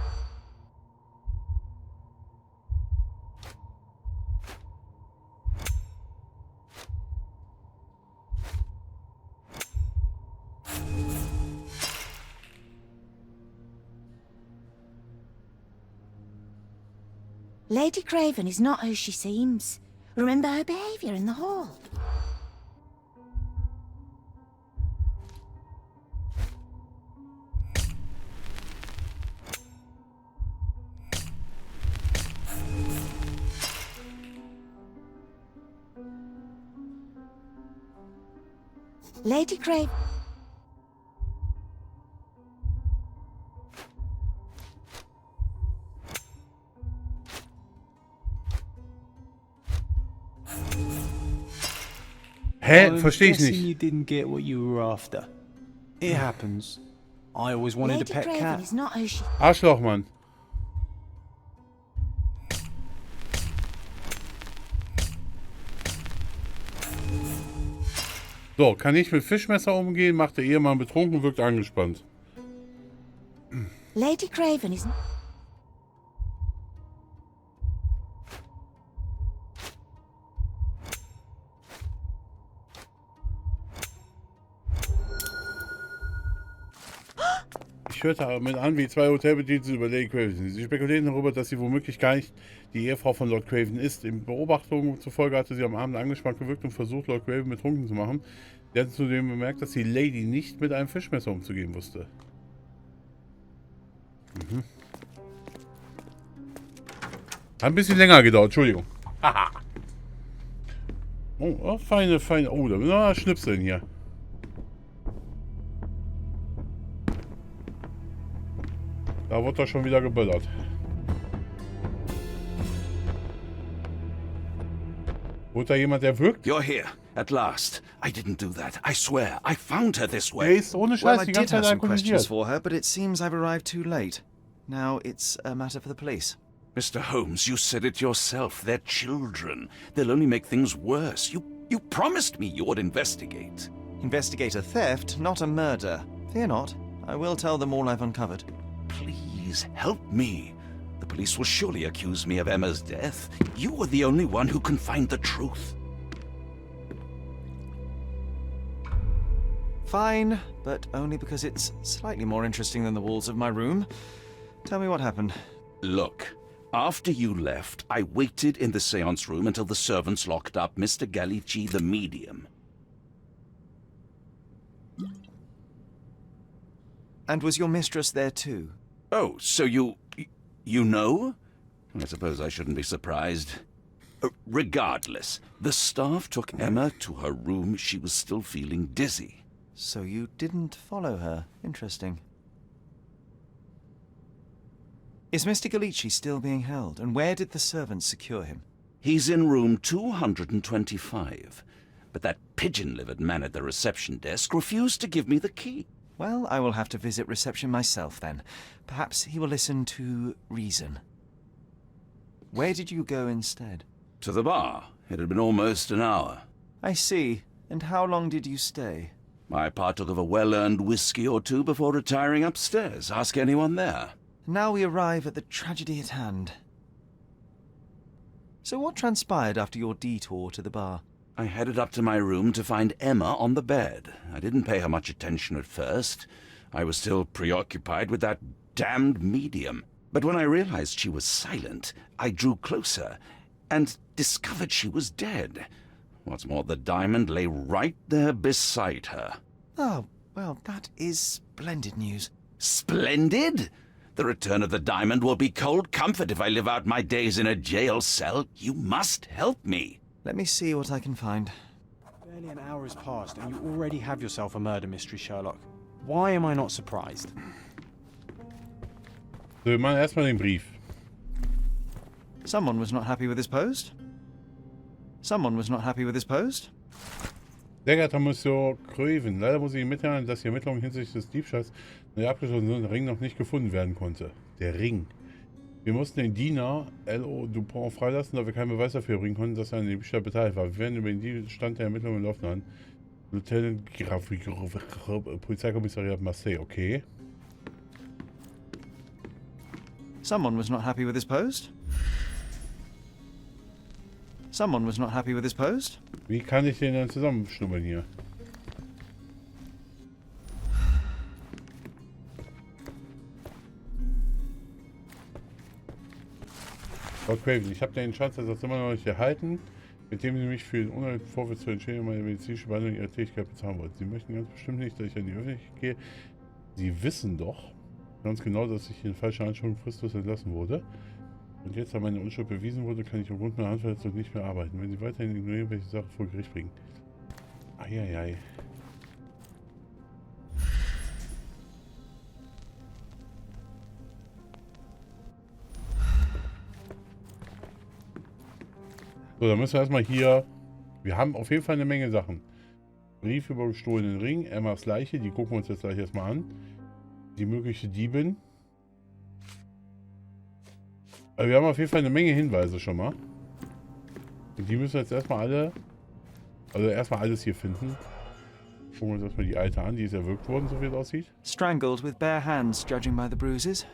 Lady Craven is not who she seems. Remember her behaviour in the hall. Lady Craven... Hä? Verstehe ich guessing nicht. You didn't get what you were after. It happens. I always wanted Lady a pet Craven cat. is not who she... Arschloch, Mann. So, kann ich mit Fischmesser umgehen, macht der Ehemann betrunken, wirkt angespannt. Lady Craven is... Ich hörte damit an, wie zwei Hotelbedienstete über Lady Craven sind. Sie spekulieren darüber, dass sie womöglich gar nicht die Ehefrau von Lord Craven ist. In Beobachtungen zufolge hatte sie am Abend angespannt gewirkt und versucht, Lord Craven betrunken zu machen. Sie hatte zudem bemerkt, dass die Lady nicht mit einem Fischmesser umzugehen wusste. Hat ein bisschen länger gedauert, Entschuldigung. Oh, feine. Oh, da müssen wir schnipseln hier. Da wird doch schon wieder geböllert. Wurde da jemand erwürgt? You're here, at last. I didn't do that. I swear. I found her this Der way. ist ohne Well, Scheiß I die did ganze have Zeit some questions alkoholisiert. for her, but it seems I've arrived too late. Now it's a matter for the police. Mr. Holmes, you said it yourself. They're children. They'll only make things worse. You promised me you would investigate. Investigate a theft, not a murder. Fear not. I will tell them all I've uncovered. Please help me. The police will surely accuse me of Emma's death. You are the only one who can find the truth. Fine, but only because it's slightly more interesting than the walls of my room. Tell me what happened. Look, after you left, I waited in the seance room until the servants locked up Mr. Gallici, the medium. And was your mistress there too? Oh, so you know? I suppose I shouldn't be surprised. Regardless, the staff took Emma to her room. She was still feeling dizzy. So you didn't follow her. Interesting. Is Mr. Gallici still being held? And where did the servants secure him? He's in room 225. But that pigeon-livered man at the reception desk refused to give me the key. Well, I will have to visit reception myself then. Perhaps he will listen to reason. Where did you go instead? To the bar. It had been almost an hour. I see. And how long did you stay? I partook of a well-earned whiskey or two before retiring upstairs. Ask anyone there. Now we arrive at the tragedy at hand. So what transpired after your detour to the bar? I headed up to my room to find Emma on the bed. I didn't pay her much attention at first. I was still preoccupied with that damned medium. But when I realized she was silent, I drew closer and discovered she was dead. What's more, the diamond lay right there beside her. Oh, well, that is splendid news. Splendid? The return of the diamond will be cold comfort if I live out my days in a jail cell. You must help me. Let me see what I can find. Barely an hour has passed and you already have yourself a murder mystery, Sherlock. Why am I not surprised? So, wir machen erstmal den Brief. Someone was not happy with his post? Someone was not happy with his post? Sehr geehrter Monsieur Craven, leider muss ich Ihnen mitteilen, dass die Ermittlungen hinsichtlich des Diebstahls der abgeschlossenen Ring noch nicht gefunden werden konnte. Der Ring. Wir mussten den Diener L.O. Dupont freilassen, da wir keinen Beweis dafür bringen konnten, dass er an dem Diebstahl beteiligt war. Wir werden über den Stand der Ermittlungen laufen an. Lieutenant Polizeikommissariat Marseille, okay. Someone was not happy with his post? Someone was not happy with his post? Wie kann ich den dann zusammenschnubbeln hier? Lord Craven, ich habe den Schadensersatz immer noch nicht erhalten, mit dem Sie mich für den unerlaubten Vorwurf zur Entschädigung meiner medizinischen Behandlung Ihrer Tätigkeit bezahlen wollten. Sie möchten ganz bestimmt nicht, dass ich an die Öffentlichkeit gehe. Sie wissen doch ganz genau, dass ich in falscher Anschuldigung fristlos entlassen wurde. Und jetzt, da meine Unschuld bewiesen wurde, kann ich aufgrund meiner Handverletzung nicht mehr arbeiten. Wenn Sie weiterhin ignorieren, welche Sache vor Gericht bringen. Eieiei. So, dann müssen wir erstmal hier... Wir haben auf jeden Fall eine Menge Sachen. Brief über gestohlenen Ring, Emmas Leiche, die gucken wir uns jetzt gleich erstmal an. Die mögliche Diebin. Also wir haben auf jeden Fall eine Menge Hinweise schon mal. Und die müssen wir jetzt erstmal alle... Also erstmal alles hier finden. Gucken wir uns erstmal die Alte an, die ist erwürgt worden, so wie es aussieht. Strangled with bare hands, judging by the bruises.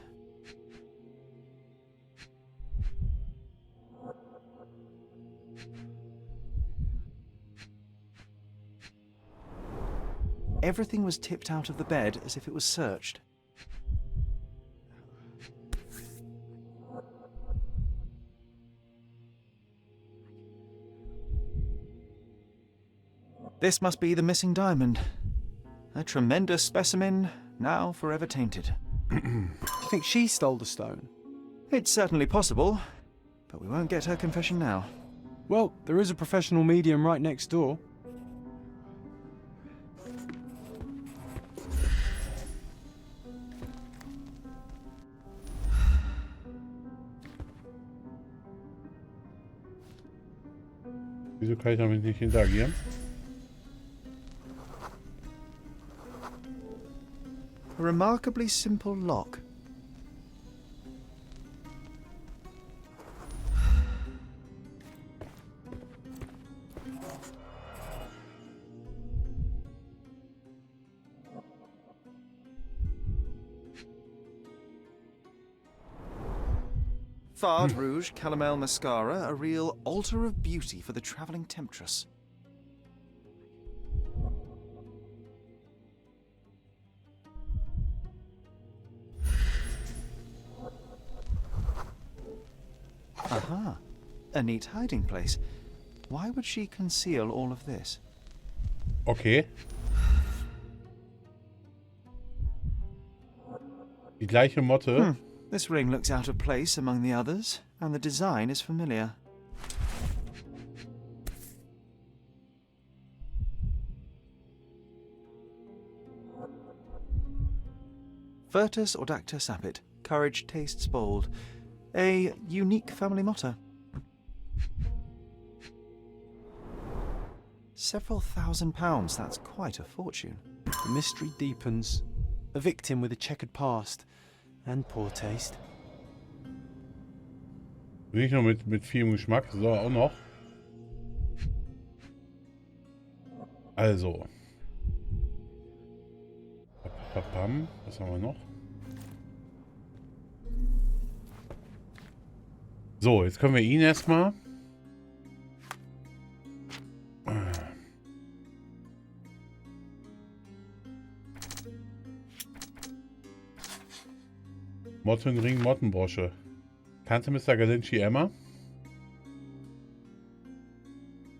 Everything was tipped out of the bed as if it was searched. This must be the missing diamond. A tremendous specimen, now forever tainted. Do you think she stole the stone? It's certainly possible, but we won't get her confession now. Well, there is a professional medium right next door. Wieso kann ich damit nicht interagieren? A remarkably simple lock. Fard Rouge Calomel Mascara, a real altar of beauty for the travelling temptress. Aha, a neat hiding place. Why would she conceal all of this? Okay. Die gleiche Motte. This ring looks out of place among the others, and the design is familiar. Virtus Audacta Sapit, courage tastes bold. A unique family motto. Several £1,000s, that's quite a fortune. The mystery deepens. A victim with a checkered past. And poor taste. Nicht nur mit vielem Geschmack, sondern auch noch. Also. Was haben wir noch? So, jetzt können wir ihn erstmal. Mottenring, Mottenbrosche. Kannte Mr. Galinci Emma?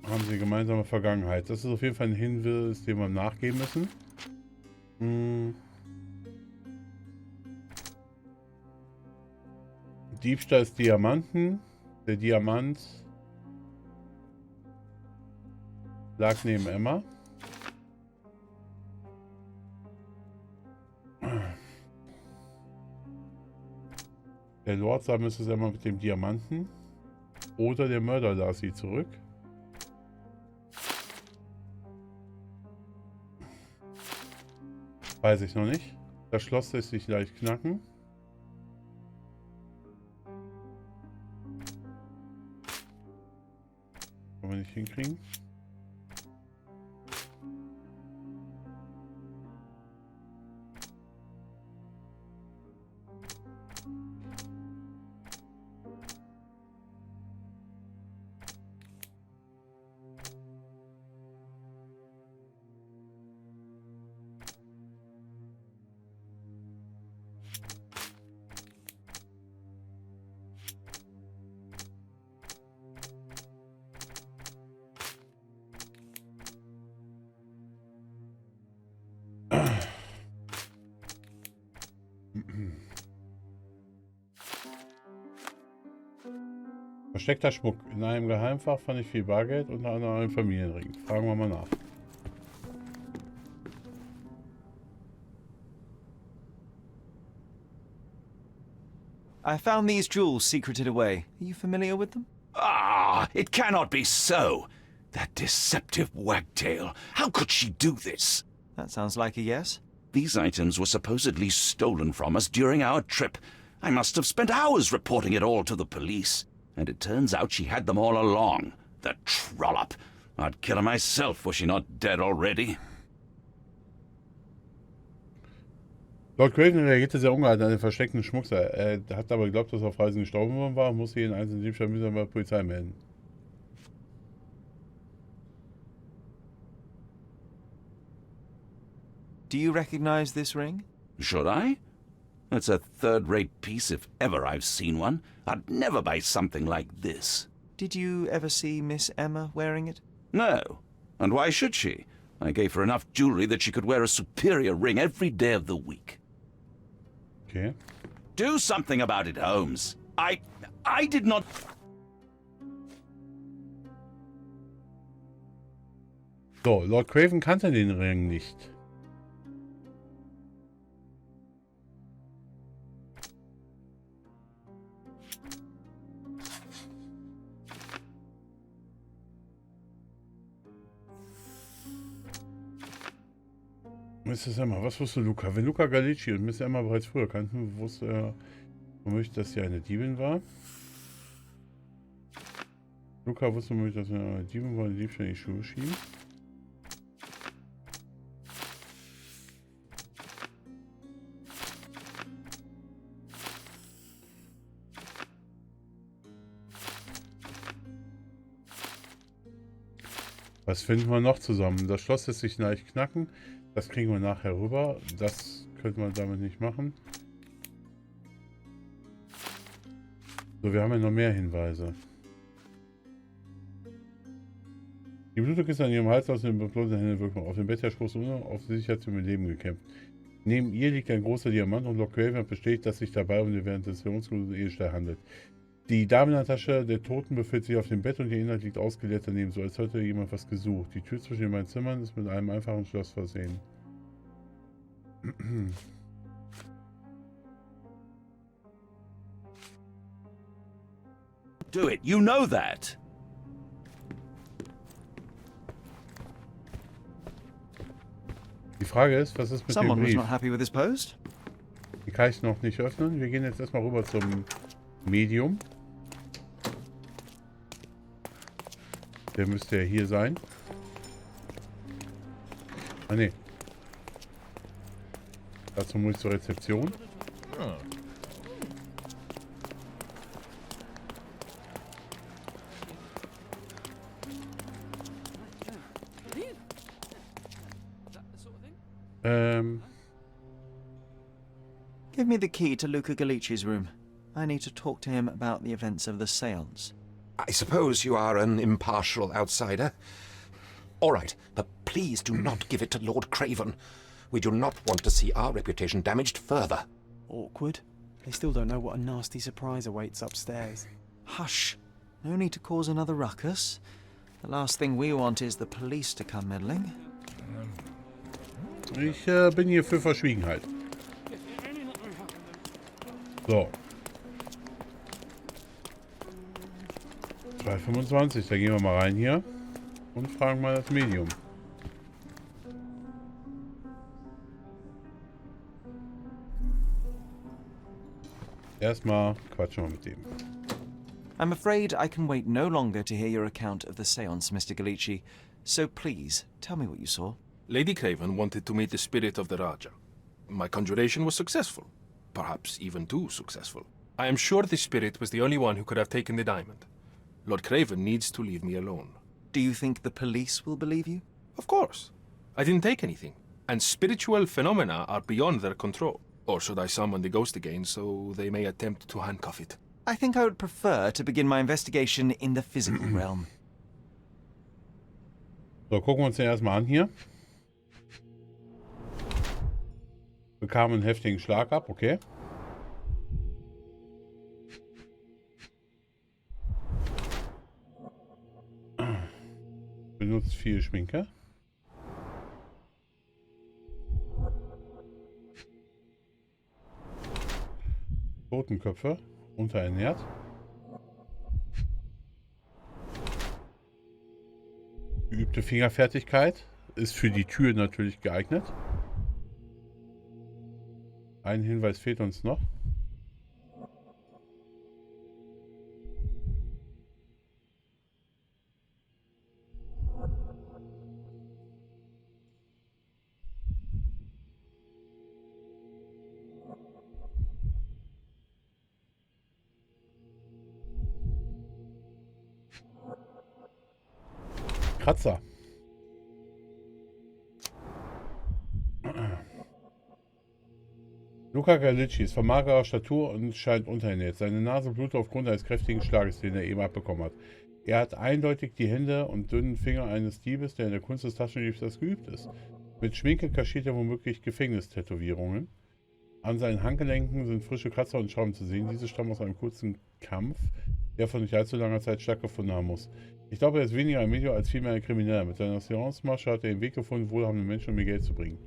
Haben sie gemeinsame Vergangenheit. Das ist auf jeden Fall ein Hinweis, den wir nachgeben müssen. Diebstahl ist Diamanten. Der Diamant lag neben Emma. Der Lord sah Mrs. Emma mit dem Diamanten. Oder der Mörder las sie zurück. Weiß ich noch nicht. Das Schloss lässt sich leicht knacken. Können wir nicht hinkriegen. Versteckter Schmuck. In einem Geheimfach fand ich viel Bargeld, unter anderem einen Familienring. Fragen wir mal nach. I found these jewels secreted away. Are you familiar with them? Ah, it cannot be so. That deceptive wagtail. How could she do this? That sounds like a yes. These items were supposedly stolen from us during our trip. I must have spent hours reporting it all to the police. And it turns out she had them all along. The trollop. I'd kill her myself, was she not dead already? Lord Craven reagierte sehr ungehalten an den versteckten Schmuckser. Er hat aber geglaubt, dass er auf Reisen gestorben worden war und musste jeden einzelnen Diebstahl mühsam bei der Polizei melden. Do you recognize this ring? Should I? It's a third-rate piece if ever I've seen one. I'd never buy something like this. Did you ever see Miss Emma wearing it? No. And why should she? I gave her enough jewelry that she could wear a superior ring every day of the week. Okay. Do something about it, Holmes. I did not... So, Lord Craven kannte den Ring nicht. Mrs. Emma, was wusste Luca? Wenn Luca Gallicci und Miss Emma bereits früher kannten, wusste er womöglich, dass sie eine Diebin war. Luca wusste womöglich, dass sie eine Diebin war und Diebstahl in die Schuhe schieben. Was finden wir noch zusammen? Das Schloss lässt sich leicht knacken. Das kriegen wir nachher rüber. Das könnte man damit nicht machen. So, wir haben ja noch mehr Hinweise. Die Blutung ist an ihrem Hals aus den bebluteten Händen Wirkung. Auf dem Bett der Schoßhunde auf sich hat sie mit Leben gekämpft. Neben ihr liegt ein großer Diamant und Lord Craven bestätigt, dass sich dabei um den während des Verunglücks Edelstahl handelt. Die Damentasche der Toten befindet sich auf dem Bett und ihr Inhalt liegt ausgeleert daneben, so als hätte jemand was gesucht. Die Tür zwischen den beiden Zimmern ist mit einem einfachen Schloss versehen. Do it. You know that. Die Frage ist, was ist mit dem Brief? Not happy with his post? Die kann ich noch nicht öffnen. Wir gehen jetzt erstmal rüber zum Medium. Der müsste ja hier sein. Ah ne. Dazu muss ich zur Rezeption. Give me the key to Luca Gallicci's room. I need to talk to him about the events of the seance. I suppose you are an impartial outsider. All right, but please do not give it to Lord Craven. We do not want to see our reputation damaged further. Awkward. They still don't know what a nasty surprise awaits upstairs. Hush. No need to cause another ruckus. The last thing we want is the police to come meddling. Ich bin hier für Verschwiegenheit. So. 225, da gehen wir mal rein hier und fragen mal das Medium. Erstmal quatschen wir mit dem. I'm afraid I can wait no longer to hear your account of the seance, Mr. Gallicci. So please, tell me what you saw. Lady Craven wanted to meet the spirit of the Raja. My conjuration was successful. Perhaps even too successful. I am sure the spirit was the only one who could have taken the diamond. Lord Craven needs to leave me alone. Do you think the police will believe you? Of course. I didn't take anything. And spiritual phenomena are beyond their control. Or should I summon the ghost again so they may attempt to handcuff it? I think I would prefer to begin my investigation in the physical realm. So, gucken wir uns den erstmal an hier. Bekam einen heftigen Schlag ab, okay. Benutzt viel Schminke. Totenköpfe, unterernährt. Geübte Fingerfertigkeit ist für die Tür natürlich geeignet. Ein Hinweis fehlt uns noch. Kratzer. Luca Gallicci ist von magerer Statur und scheint unterernährt. Seine Nase blutet aufgrund eines kräftigen Schlages, den er eben abbekommen hat. Er hat eindeutig die Hände und dünnen Finger eines Diebes, der in der Kunst des Taschendiebstahls geübt ist. Mit Schminke kaschiert er womöglich Gefängnistätowierungen. An seinen Handgelenken sind frische Kratzer und Schrauben zu sehen. Diese stammen aus einem kurzen Kampf, der vor nicht allzu langer Zeit stattgefunden haben muss. Ich glaube, er ist weniger ein Medium als vielmehr ein Krimineller. Mit seiner Seance-Masche hat er den Weg gefunden, wohlhabende Menschen um mir Geld zu bringen.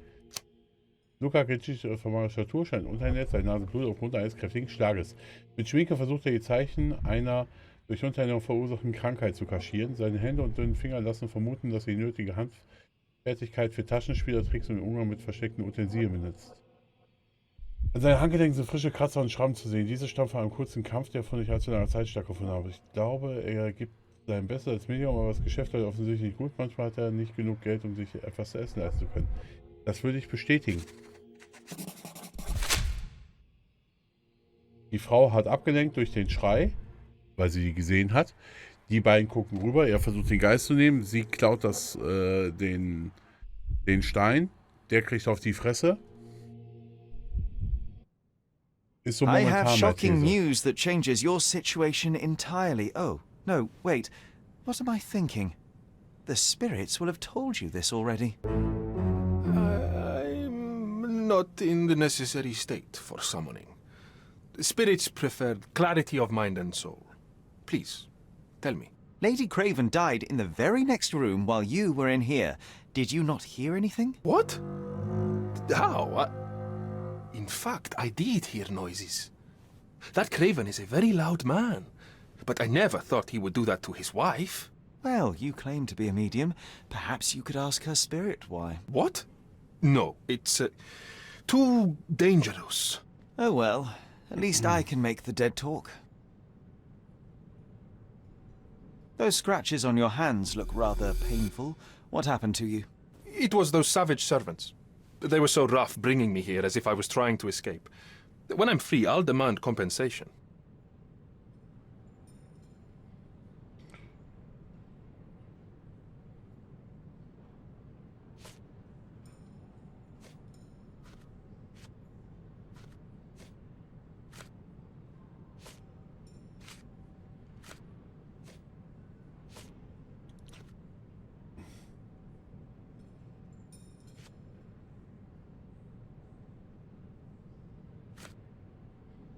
Luca Getschi's formale Statur scheint unterernährt, seine Nase blutet aufgrund eines kräftigen Schlages. Mit Schminke versucht er die Zeichen einer durch Unterernährung verursachten Krankheit zu kaschieren. Seine Hände und dünnen Finger lassen vermuten, dass er die nötige Handfertigkeit für Taschenspielertricks und den Umgang mit versteckten Utensilien benutzt. An seinen Handgelenken sind frische Kratzer und Schrammen zu sehen. Diese stammen von einem kurzen Kampf, der von nicht allzu langer Zeit stattgefunden hat. Ich glaube, er gibt sein Bestes als Medium, aber das Geschäft läuft offensichtlich nicht gut. Manchmal hat er nicht genug Geld, um sich etwas zu essen leisten zu können. Das würde ich bestätigen. Die Frau hat abgelenkt durch den Schrei, weil sie die gesehen hat. Die beiden gucken rüber. Er versucht den Geist zu nehmen. Sie klaut den Stein. Der kriegt auf die Fresse. Ist so I momentan have shocking These. news that changes your situation entirely. Oh, no, wait. What am I thinking? The spirits will have told you this already. I'm not in the necessary state for summoning. Spirits prefer clarity of mind and soul. Please, tell me. Lady Craven died in the very next room while you were in here. Did you not hear anything? What? How? In fact, I did hear noises. That Craven is a very loud man. But I never thought he would do that to his wife. Well, you claim to be a medium. Perhaps you could ask her spirit why. What? No, it's too dangerous. Oh well, at least I can make the dead talk. Those scratches on your hands look rather painful. What happened to you? It was those savage servants. They were so rough bringing me here as if I was trying to escape. When I'm free, I'll demand compensation.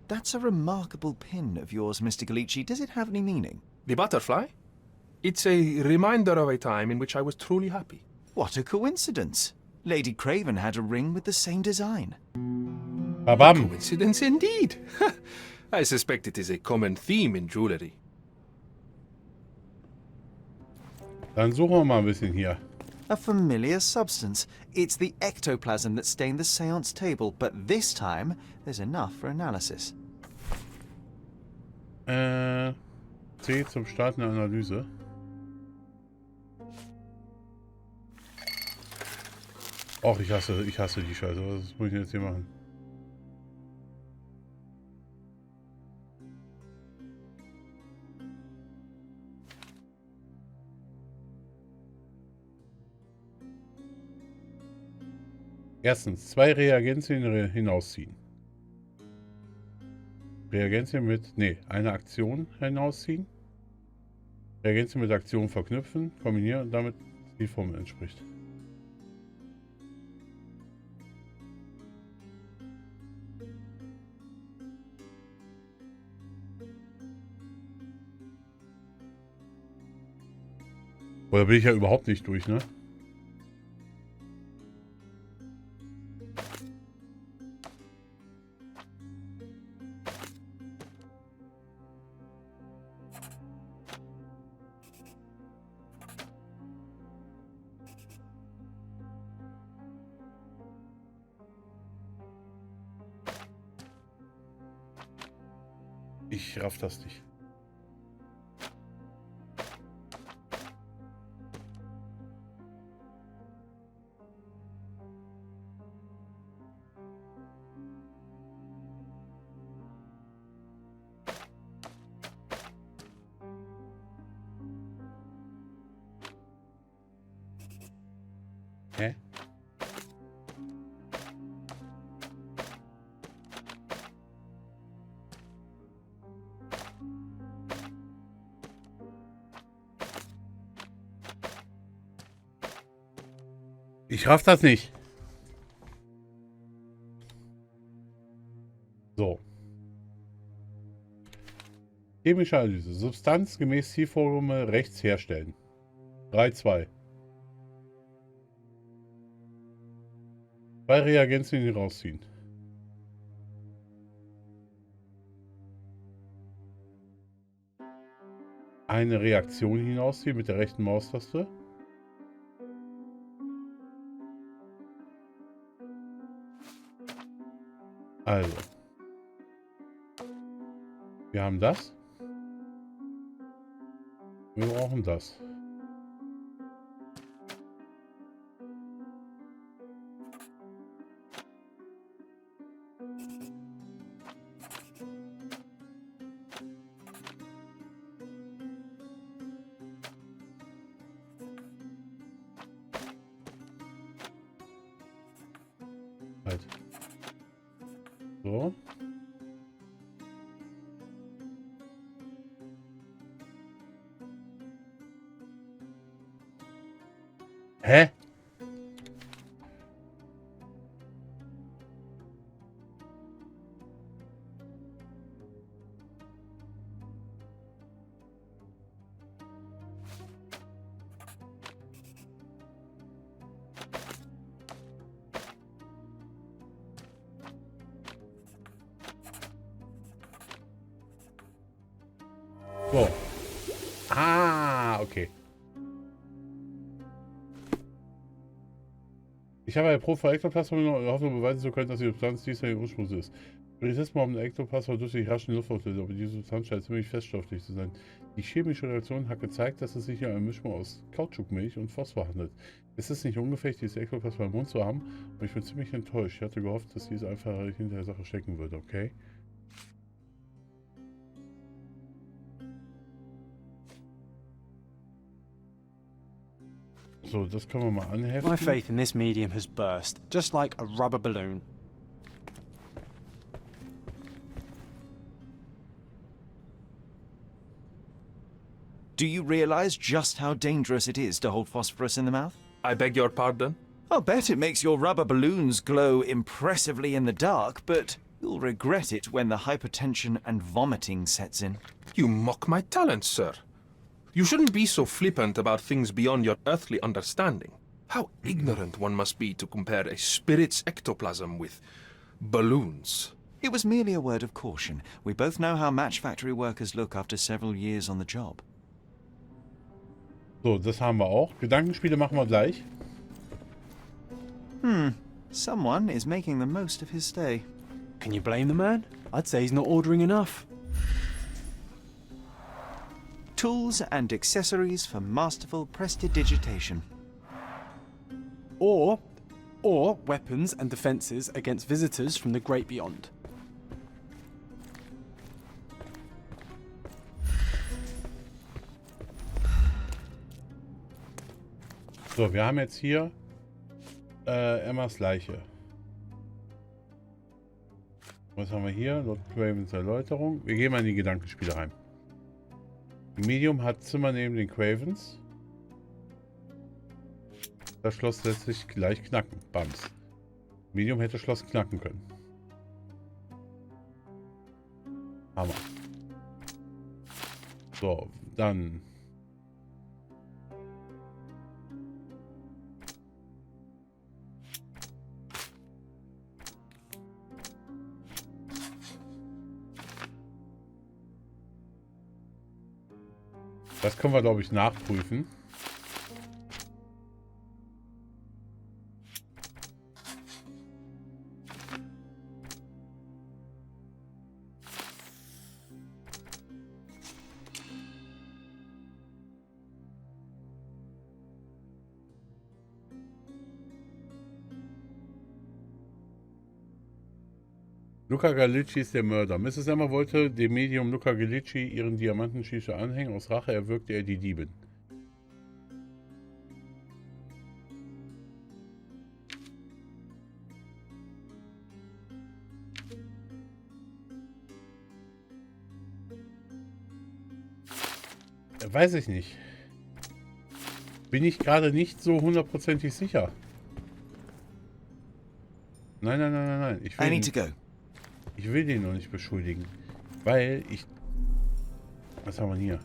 That's a remarkable pin of yours, Mr. Galici. Does it have any meaning? The butterfly? It's a reminder of a time in which I was truly happy. What a coincidence. Lady Craven had a ring with the same design. Babam. Coincidence indeed. I suspect it is a common theme in jewelry. Dann suchen wir mal ein bisschen hier. A familiar substance. It's the ectoplasm that stained the seance table, but this time there's enough for analysis. C zum Starten der Analyse. Och, ich hasse die Scheiße. Was muss ich jetzt hier machen? Erstens, 2 Reagenzien hinausziehen. Reagenzien mit, eine Aktion hinausziehen. Reagenzien mit Aktion verknüpfen, kombinieren und damit die Formel entspricht. Oder bin ich ja überhaupt nicht durch, ne? Ich raff das nicht. Hä? Ich raff das nicht. So. Chemische Analyse. Substanz gemäß Zielvorgabe rechts herstellen. 3-2. 2 Reagenzien rausziehen. Eine Reaktion hinausziehen mit der rechten Maustaste. Also. Wir haben das. Wir brauchen das. Halt. So. Hä? So. Ah, okay. Ich habe eine Probe für Ektoplasma genommen und hoffe, beweisen zu können, dass die Substanz diesmal Ursprungs ist. Für die Testmal um ein Ektoplasma durch die raschen Luft auflöst, aber diese Substanz scheint ziemlich feststofflich zu sein. Die chemische Reaktion hat gezeigt, dass es sich um eine Mischung aus Kautschukmilch und Phosphor handelt. Es ist nicht ungefährlich, dieses Ektoplasma im Mund zu haben, und ich bin ziemlich enttäuscht. Ich hatte gehofft, dass dies einfach hinter der Sache stecken würde, okay? So, das können wir mal anheften. My faith in this medium has burst, just like a rubber balloon. Do you realize just how dangerous it is to hold phosphorus in the mouth? I beg your pardon? I'll bet it makes your rubber balloons glow impressively in the dark, but you'll regret it when the hypertension and vomiting sets in. You mock my talent, sir. You shouldn't be so flippant about things beyond your earthly understanding. How ignorant one must be to compare a spirit's ectoplasm with balloons. It was merely a word of caution. We both know how match factory workers look after several years on the job. So, das haben wir auch. Gedankenspiele machen wir gleich. Someone is making the most of his stay. Can you blame the man? I'd say he's not ordering enough. Tools and accessories for masterful prestidigitation. Or weapons and defences against visitors from the great beyond. So, wir haben jetzt hier Emmas Leiche. Was haben wir hier? Lord Cravens Erläuterung. Wir gehen mal in die Gedankenspiele rein. Medium hat Zimmer neben den Cravens. Das Schloss lässt sich gleich knacken. Bams. Medium hätte Schloss knacken können. Hammer. So, dann... Das können wir, glaube ich, nachprüfen. Luca Gallicci ist der Mörder. Mrs. Emma wollte dem Medium Luca Gallicci ihren Diamantenschießer anhängen. Aus Rache erwürgte er die Diebin. Weiß ich nicht. Bin ich gerade nicht so hundertprozentig sicher. Nein, nein, nein, nein, nein. I need to go. Ich will den noch nicht beschuldigen, weil ich... Was haben wir hier?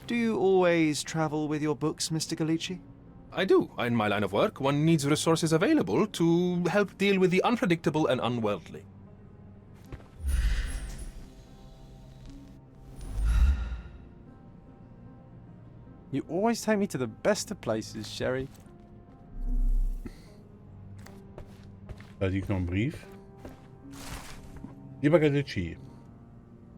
Do you always travel with your books, Mr. Galici? I do. In my line of work, one needs resources available to help deal with the unpredictable and unworldly. You always take me to the best of places, Sherry. Da liegt noch ein Brief. Lieber Galici,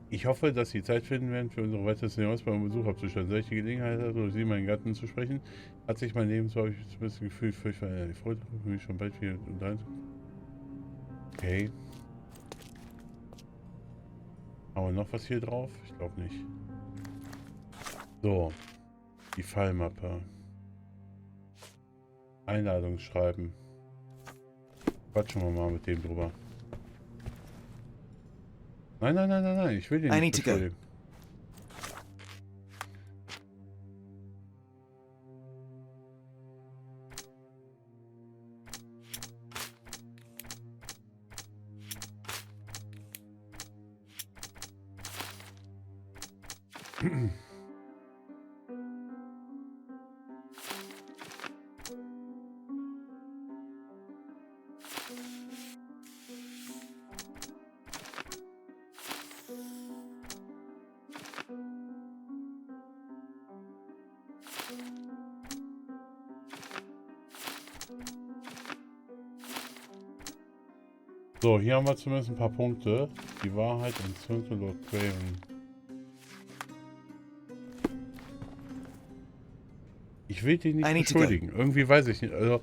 ich hoffe, dass Sie Zeit finden werden, für unsere weitesten Ausbau und Besuch abzustellen. Soll ich die Gelegenheit haben, oder Sie, meinen Gatten, zu sprechen? Hat sich mein Leben so häufig ein bisschen gefühlt, verändert. Ich freue mich schon bald wieder unterhalten. Okay. Haben wir noch was hier drauf? Ich glaube nicht. So. Die Fallmappe. Einladung schreiben. Quatschen wir mal mit dem drüber. Nein, nein, nein, nein, nein. Ich will den nicht beschuldigen. So, hier haben wir zumindest ein paar Punkte. Die Wahrheit entzürnte Lord Craven. Ich will den nicht beschuldigen. Irgendwie weiß ich nicht. Also,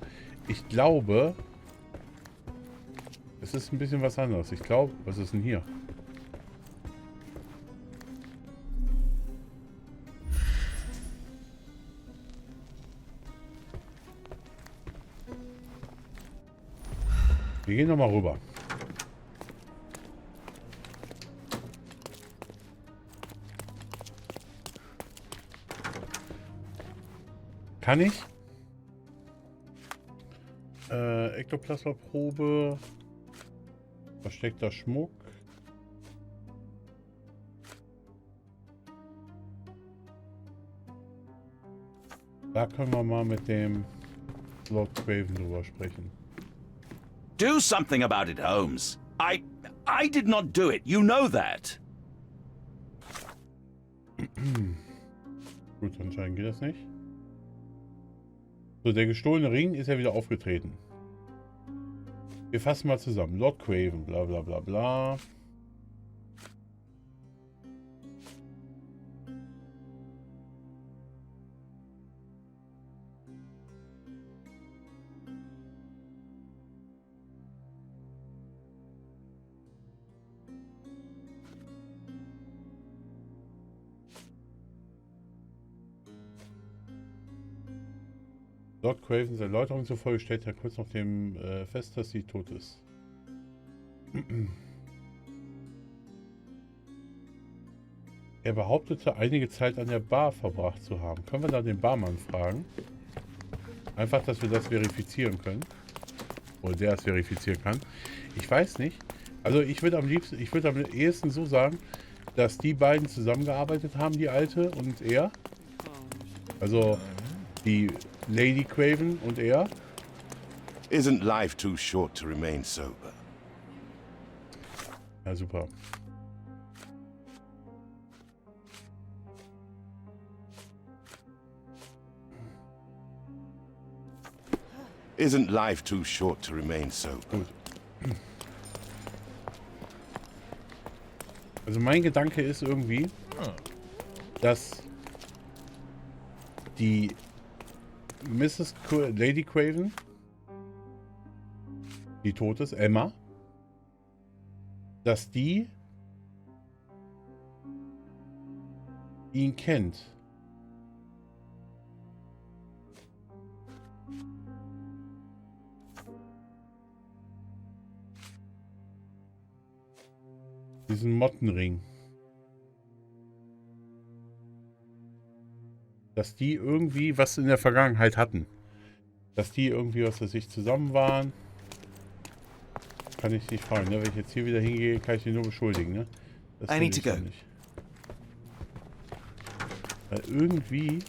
ich glaube, es ist ein bisschen was anderes. Ich glaube, was ist denn hier? Wir gehen nochmal rüber. Kann ich? Ektoplasmaprobe. Versteckter Schmuck. Da können wir mal mit dem Lord Craven drüber sprechen. Do something about it, Holmes. I did not do it. You know that. Gut, anscheinend geht das nicht. So, der gestohlene Ring ist ja wieder aufgetreten. Wir fassen mal zusammen. Lord Craven, bla bla bla bla. Lord Cravens Erläuterung zufolge stellt er kurz nach dem fest, dass sie tot ist. Er behauptete, einige Zeit an der Bar verbracht zu haben. Können wir da den Barmann fragen? Einfach, dass wir das verifizieren können. Oder der es verifizieren kann. Ich weiß nicht. Also ich würde am liebsten, ich würde am ehesten so sagen, dass die beiden zusammengearbeitet haben, die Alte und er. Also die Lady Craven und er. Isn't life too short to remain sober? Ja, super. Isn't life too short to remain sober? Gut. Also mein Gedanke ist irgendwie, dass die Lady Craven, die tot ist, Emma, dass die ihn kennt. Diesen Mottenring. Dass die irgendwie was in der Vergangenheit hatten. Dass die irgendwie, was weiß ich, zusammen waren. Kann ich nicht fragen, ne? Wenn ich jetzt hier wieder hingehe, kann ich die nur beschuldigen, ne? Das I need to go. Nicht. Weil irgendwie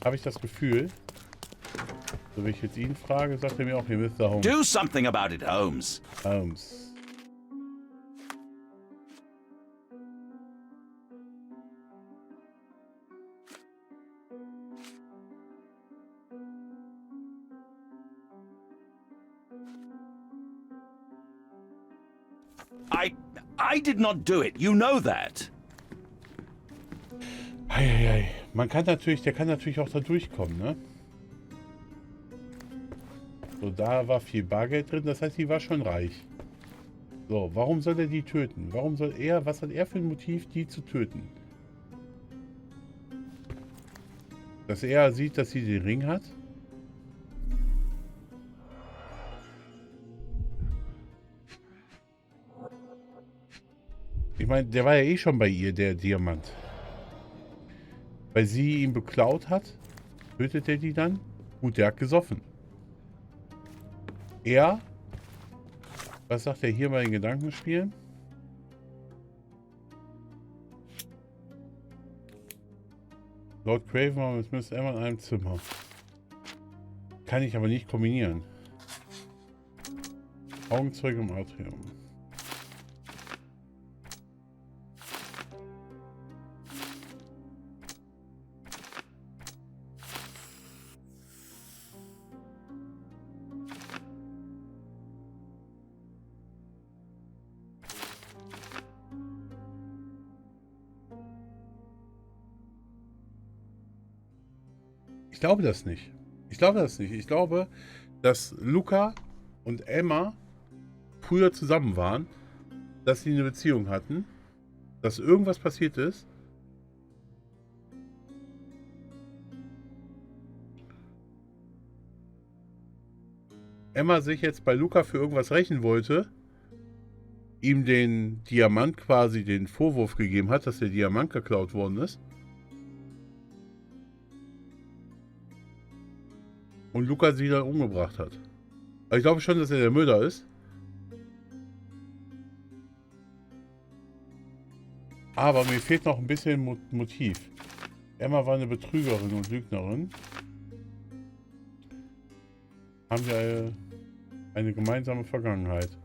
habe ich das Gefühl, so wenn ich jetzt ihn frage, sagt er mir auch hier, Mr. Holmes. Do something about it, Holmes. Holmes. I did not do it. You know that. Eieiei. Der kann natürlich auch da durchkommen, ne? So, da war viel Bargeld drin, das heißt, die war schon reich. So, warum soll er die töten? Was hat er für ein Motiv, die zu töten? Dass er sieht, dass sie den Ring hat? Ich meine, der war ja eh schon bei ihr, der Diamant. Weil sie ihn beklaut hat, tötet er die dann? Gut, der hat gesoffen. Er, was sagt er hier bei den Gedankenspielen? Lord Craven und es müsste immer in einem Zimmer. Kann ich aber nicht kombinieren. Augenzeuge im Atrium. Ich glaube das nicht. Ich glaube, dass Luca und Emma früher zusammen waren, dass sie eine Beziehung hatten, dass irgendwas passiert ist. Emma sich jetzt bei Luca für irgendwas rächen wollte, ihm den Diamant quasi den Vorwurf gegeben hat, dass der Diamant geklaut worden ist. Und Luca sie dann umgebracht hat. Aber ich glaube schon, dass er der Mörder ist. Aber mir fehlt noch ein bisschen Motiv. Emma war eine Betrügerin und Lügnerin. Haben wir eine gemeinsame Vergangenheit.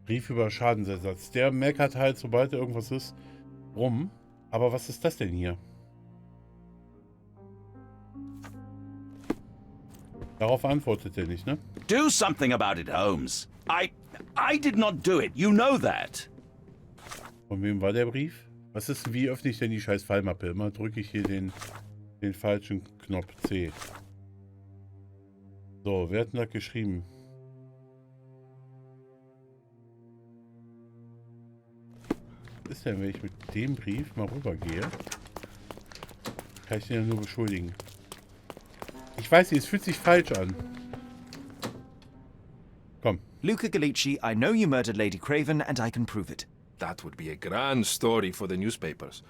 Brief über Schadensersatz. Der meckert halt, sobald irgendwas ist, rum. Aber was ist das denn hier? Darauf antwortet er nicht, ne? Do something about it, Holmes. I did not do it. You know that. Von wem war der Brief? Was ist, wie öffne ich denn die scheiß Fallmappe? Immer drücke ich hier den falschen Knopf C. So, wer hat denn das geschrieben? Was ist denn, wenn ich mit dem Brief mal rübergehe? Kann ich den ja nur beschuldigen. Ich weiß nicht, es fühlt sich falsch an. Komm. Luca Gallici, I know you murdered Lady Craven and I can prove it. That would be a grand story for the newspapers.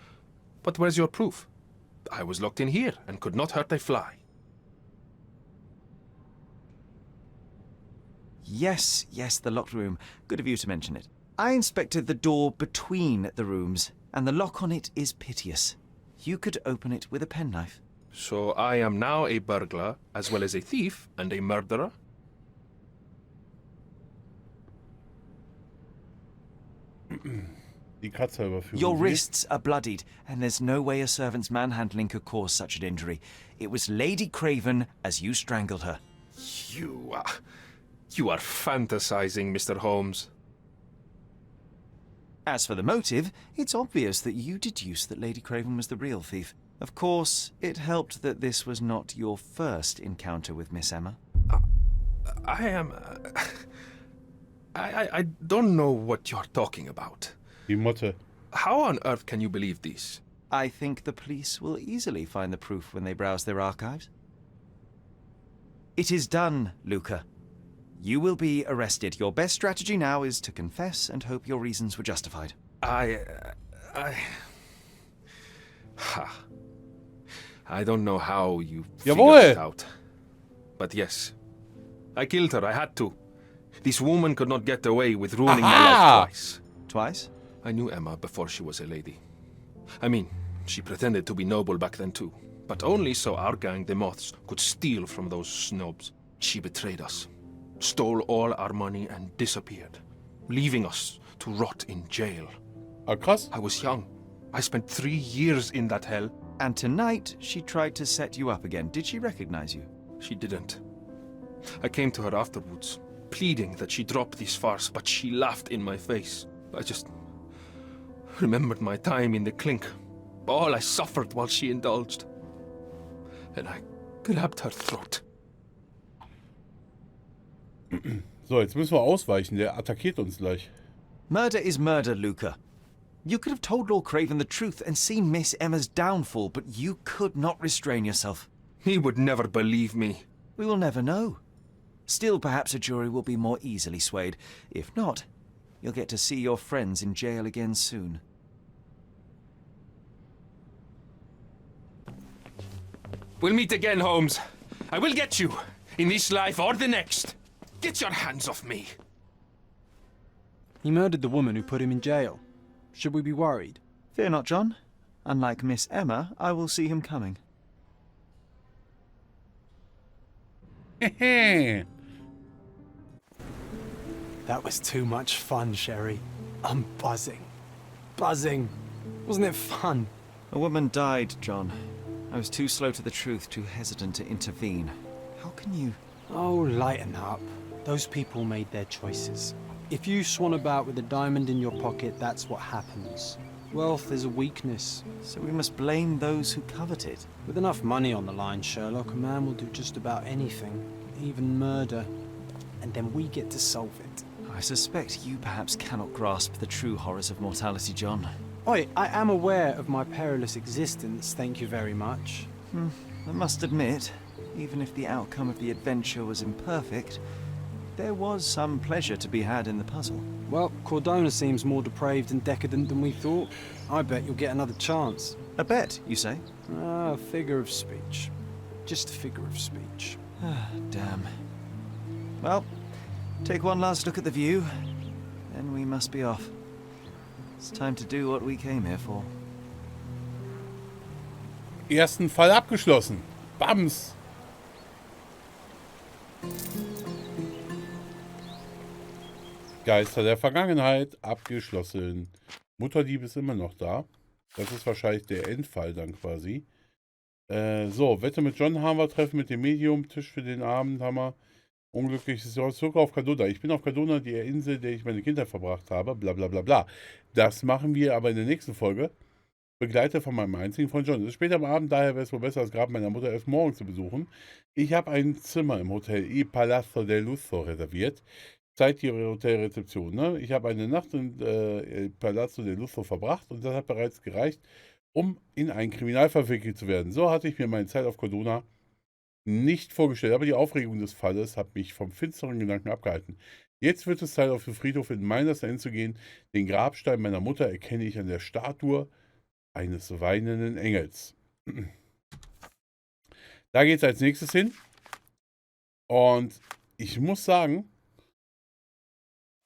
But where's your proof? I was locked in here and could not hurt a fly. Yes, the locked room. Good of you to mention it. I inspected the door between the rooms, and the lock on it is piteous. You could open it with a penknife. So I am now a burglar, as well as a thief and a murderer? Die Kratzerüberführung. Your wrists are bloodied, and there's no way a servant's manhandling could cause such an injury. It was Lady Craven as you strangled her. You are fantasizing, Mr. Holmes. As for the motive, it's obvious that you deduced that Lady Craven was the real thief. Of course, it helped that this was not your first encounter with Miss Emma. I am... I don't know what you're talking about. Die Motte. How on earth can you believe this? I think the police will easily find the proof when they browse their archives. It is done, Luca. You will be arrested. Your best strategy now is to confess and hope your reasons were justified. I don't know how you figured Jawohl. it out. But yes, I killed her. I had to. This woman could not get away with ruining my life twice. Twice? I knew Emma before she was a lady. I mean, she pretended to be noble back then too. But only so our gang, the Moths, could steal from those snobs. She betrayed us, stole all our money and disappeared, leaving us to rot in jail. Ah, krass. I was young. I spent 3 years in that hell. And tonight, she tried to set you up again. Did she recognize you? She didn't. I came to her afterwards, pleading that she drop this farce, but she laughed in my face. I just remembered my time in the clink, all I suffered while she indulged. And I grabbed her throat. So, jetzt müssen wir ausweichen. Der attackiert uns gleich. Murder is murder, Luca. You could have told Lord Craven the truth and seen Miss Emma's downfall, but you could not restrain yourself. He would never believe me. We will never know. Still, perhaps a jury will be more easily swayed. If not, you'll get to see your friends in jail again soon. We'll meet again, Holmes. I will get you, in this life or the next. Get your hands off me. He murdered the woman who put him in jail. Should we be worried? Fear not, John. Unlike Miss Emma, I will see him coming. Hehe. That was too much fun, Sherry. I'm buzzing. Buzzing. Wasn't it fun? A woman died, John. I was too slow to the truth, too hesitant to intervene. How can you... Oh, lighten up. Those people made their choices. If you swan about with a diamond in your pocket, that's what happens. Wealth is a weakness. So we must blame those who covet it. With enough money on the line, Sherlock, a man will do just about anything, even murder. And then we get to solve it. I suspect you perhaps cannot grasp the true horrors of mortality, John. Oi, I am aware of my perilous existence, thank you very much. I must admit, even if the outcome of the adventure was imperfect, there was some pleasure to be had in the puzzle. Well, Cordona seems more depraved and decadent than we thought. I bet you'll get another chance. A bet, you say? A figure of speech. Just a figure of speech. Damn. Well, take one last look at the view, then we must be off. It's time to do what we came here for. Ersten Fall abgeschlossen. Bams. Geister der Vergangenheit abgeschlossen. Mutterdieb ist immer noch da. Das ist wahrscheinlich der Endfall dann quasi. So, Wette mit John haben wir, Treffen mit dem Medium, Tisch für den Abend haben wir. Unglückliches Jahr zurück auf Kaduna. Ich bin auf Kaduna, die Insel, der ich meine Kindheit verbracht habe. Bla bla bla bla. Das machen wir aber in der nächsten Folge. Begleiter von meinem einzigen Freund John. Es ist später am Abend, daher wäre es wohl besser, das Grab meiner Mutter erst morgen zu besuchen. Ich habe ein Zimmer im Hotel Il Palazzo del Lusso reserviert. Zeigt Ihre Hotelrezeption. Ne? Ich habe eine Nacht in Il Palazzo del Lusso verbracht und das hat bereits gereicht, um in einen Kriminalfall verwickelt zu werden. So hatte ich mir meine Zeit auf Kaduna nicht vorgestellt, aber die Aufregung des Falles hat mich vom finsteren Gedanken abgehalten. Jetzt wird es Zeit, auf den Friedhof in Mainboard zu gehen. Den Grabstein meiner Mutter erkenne ich an der Statue eines weinenden Engels. Da geht es als nächstes hin. Und ich muss sagen,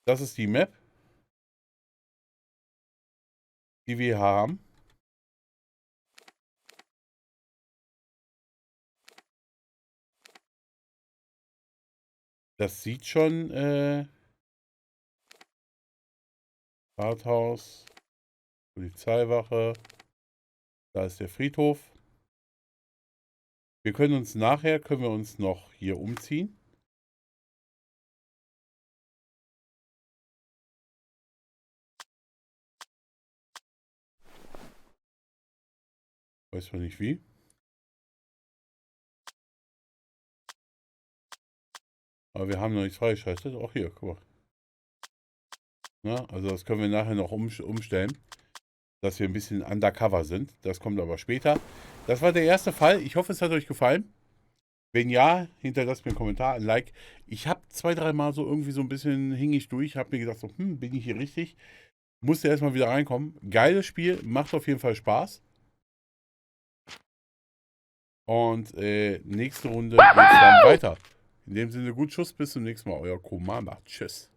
das ist die Map, die wir haben. Das sieht schon, Rathaus, Polizeiwache, da ist der Friedhof. Wir können uns nachher, noch hier umziehen. Weiß man nicht wie. Aber wir haben noch nichts freigeschaltet. Auch hier, guck mal. Ne? Also das können wir nachher noch umstellen, dass wir ein bisschen undercover sind. Das kommt aber später. Das war der erste Fall. Ich hoffe, es hat euch gefallen. Wenn ja, hinterlasst mir einen Kommentar, ein Like. Ich habe 2-3 Mal so irgendwie so ein bisschen hing ich durch. Habe mir gedacht, so, bin ich hier richtig? Musste erstmal wieder reinkommen. Geiles Spiel, macht auf jeden Fall Spaß. Und nächste Runde geht es dann weiter. In dem Sinne, gut Schuss, bis zum nächsten Mal. Euer Commander. Tschüss.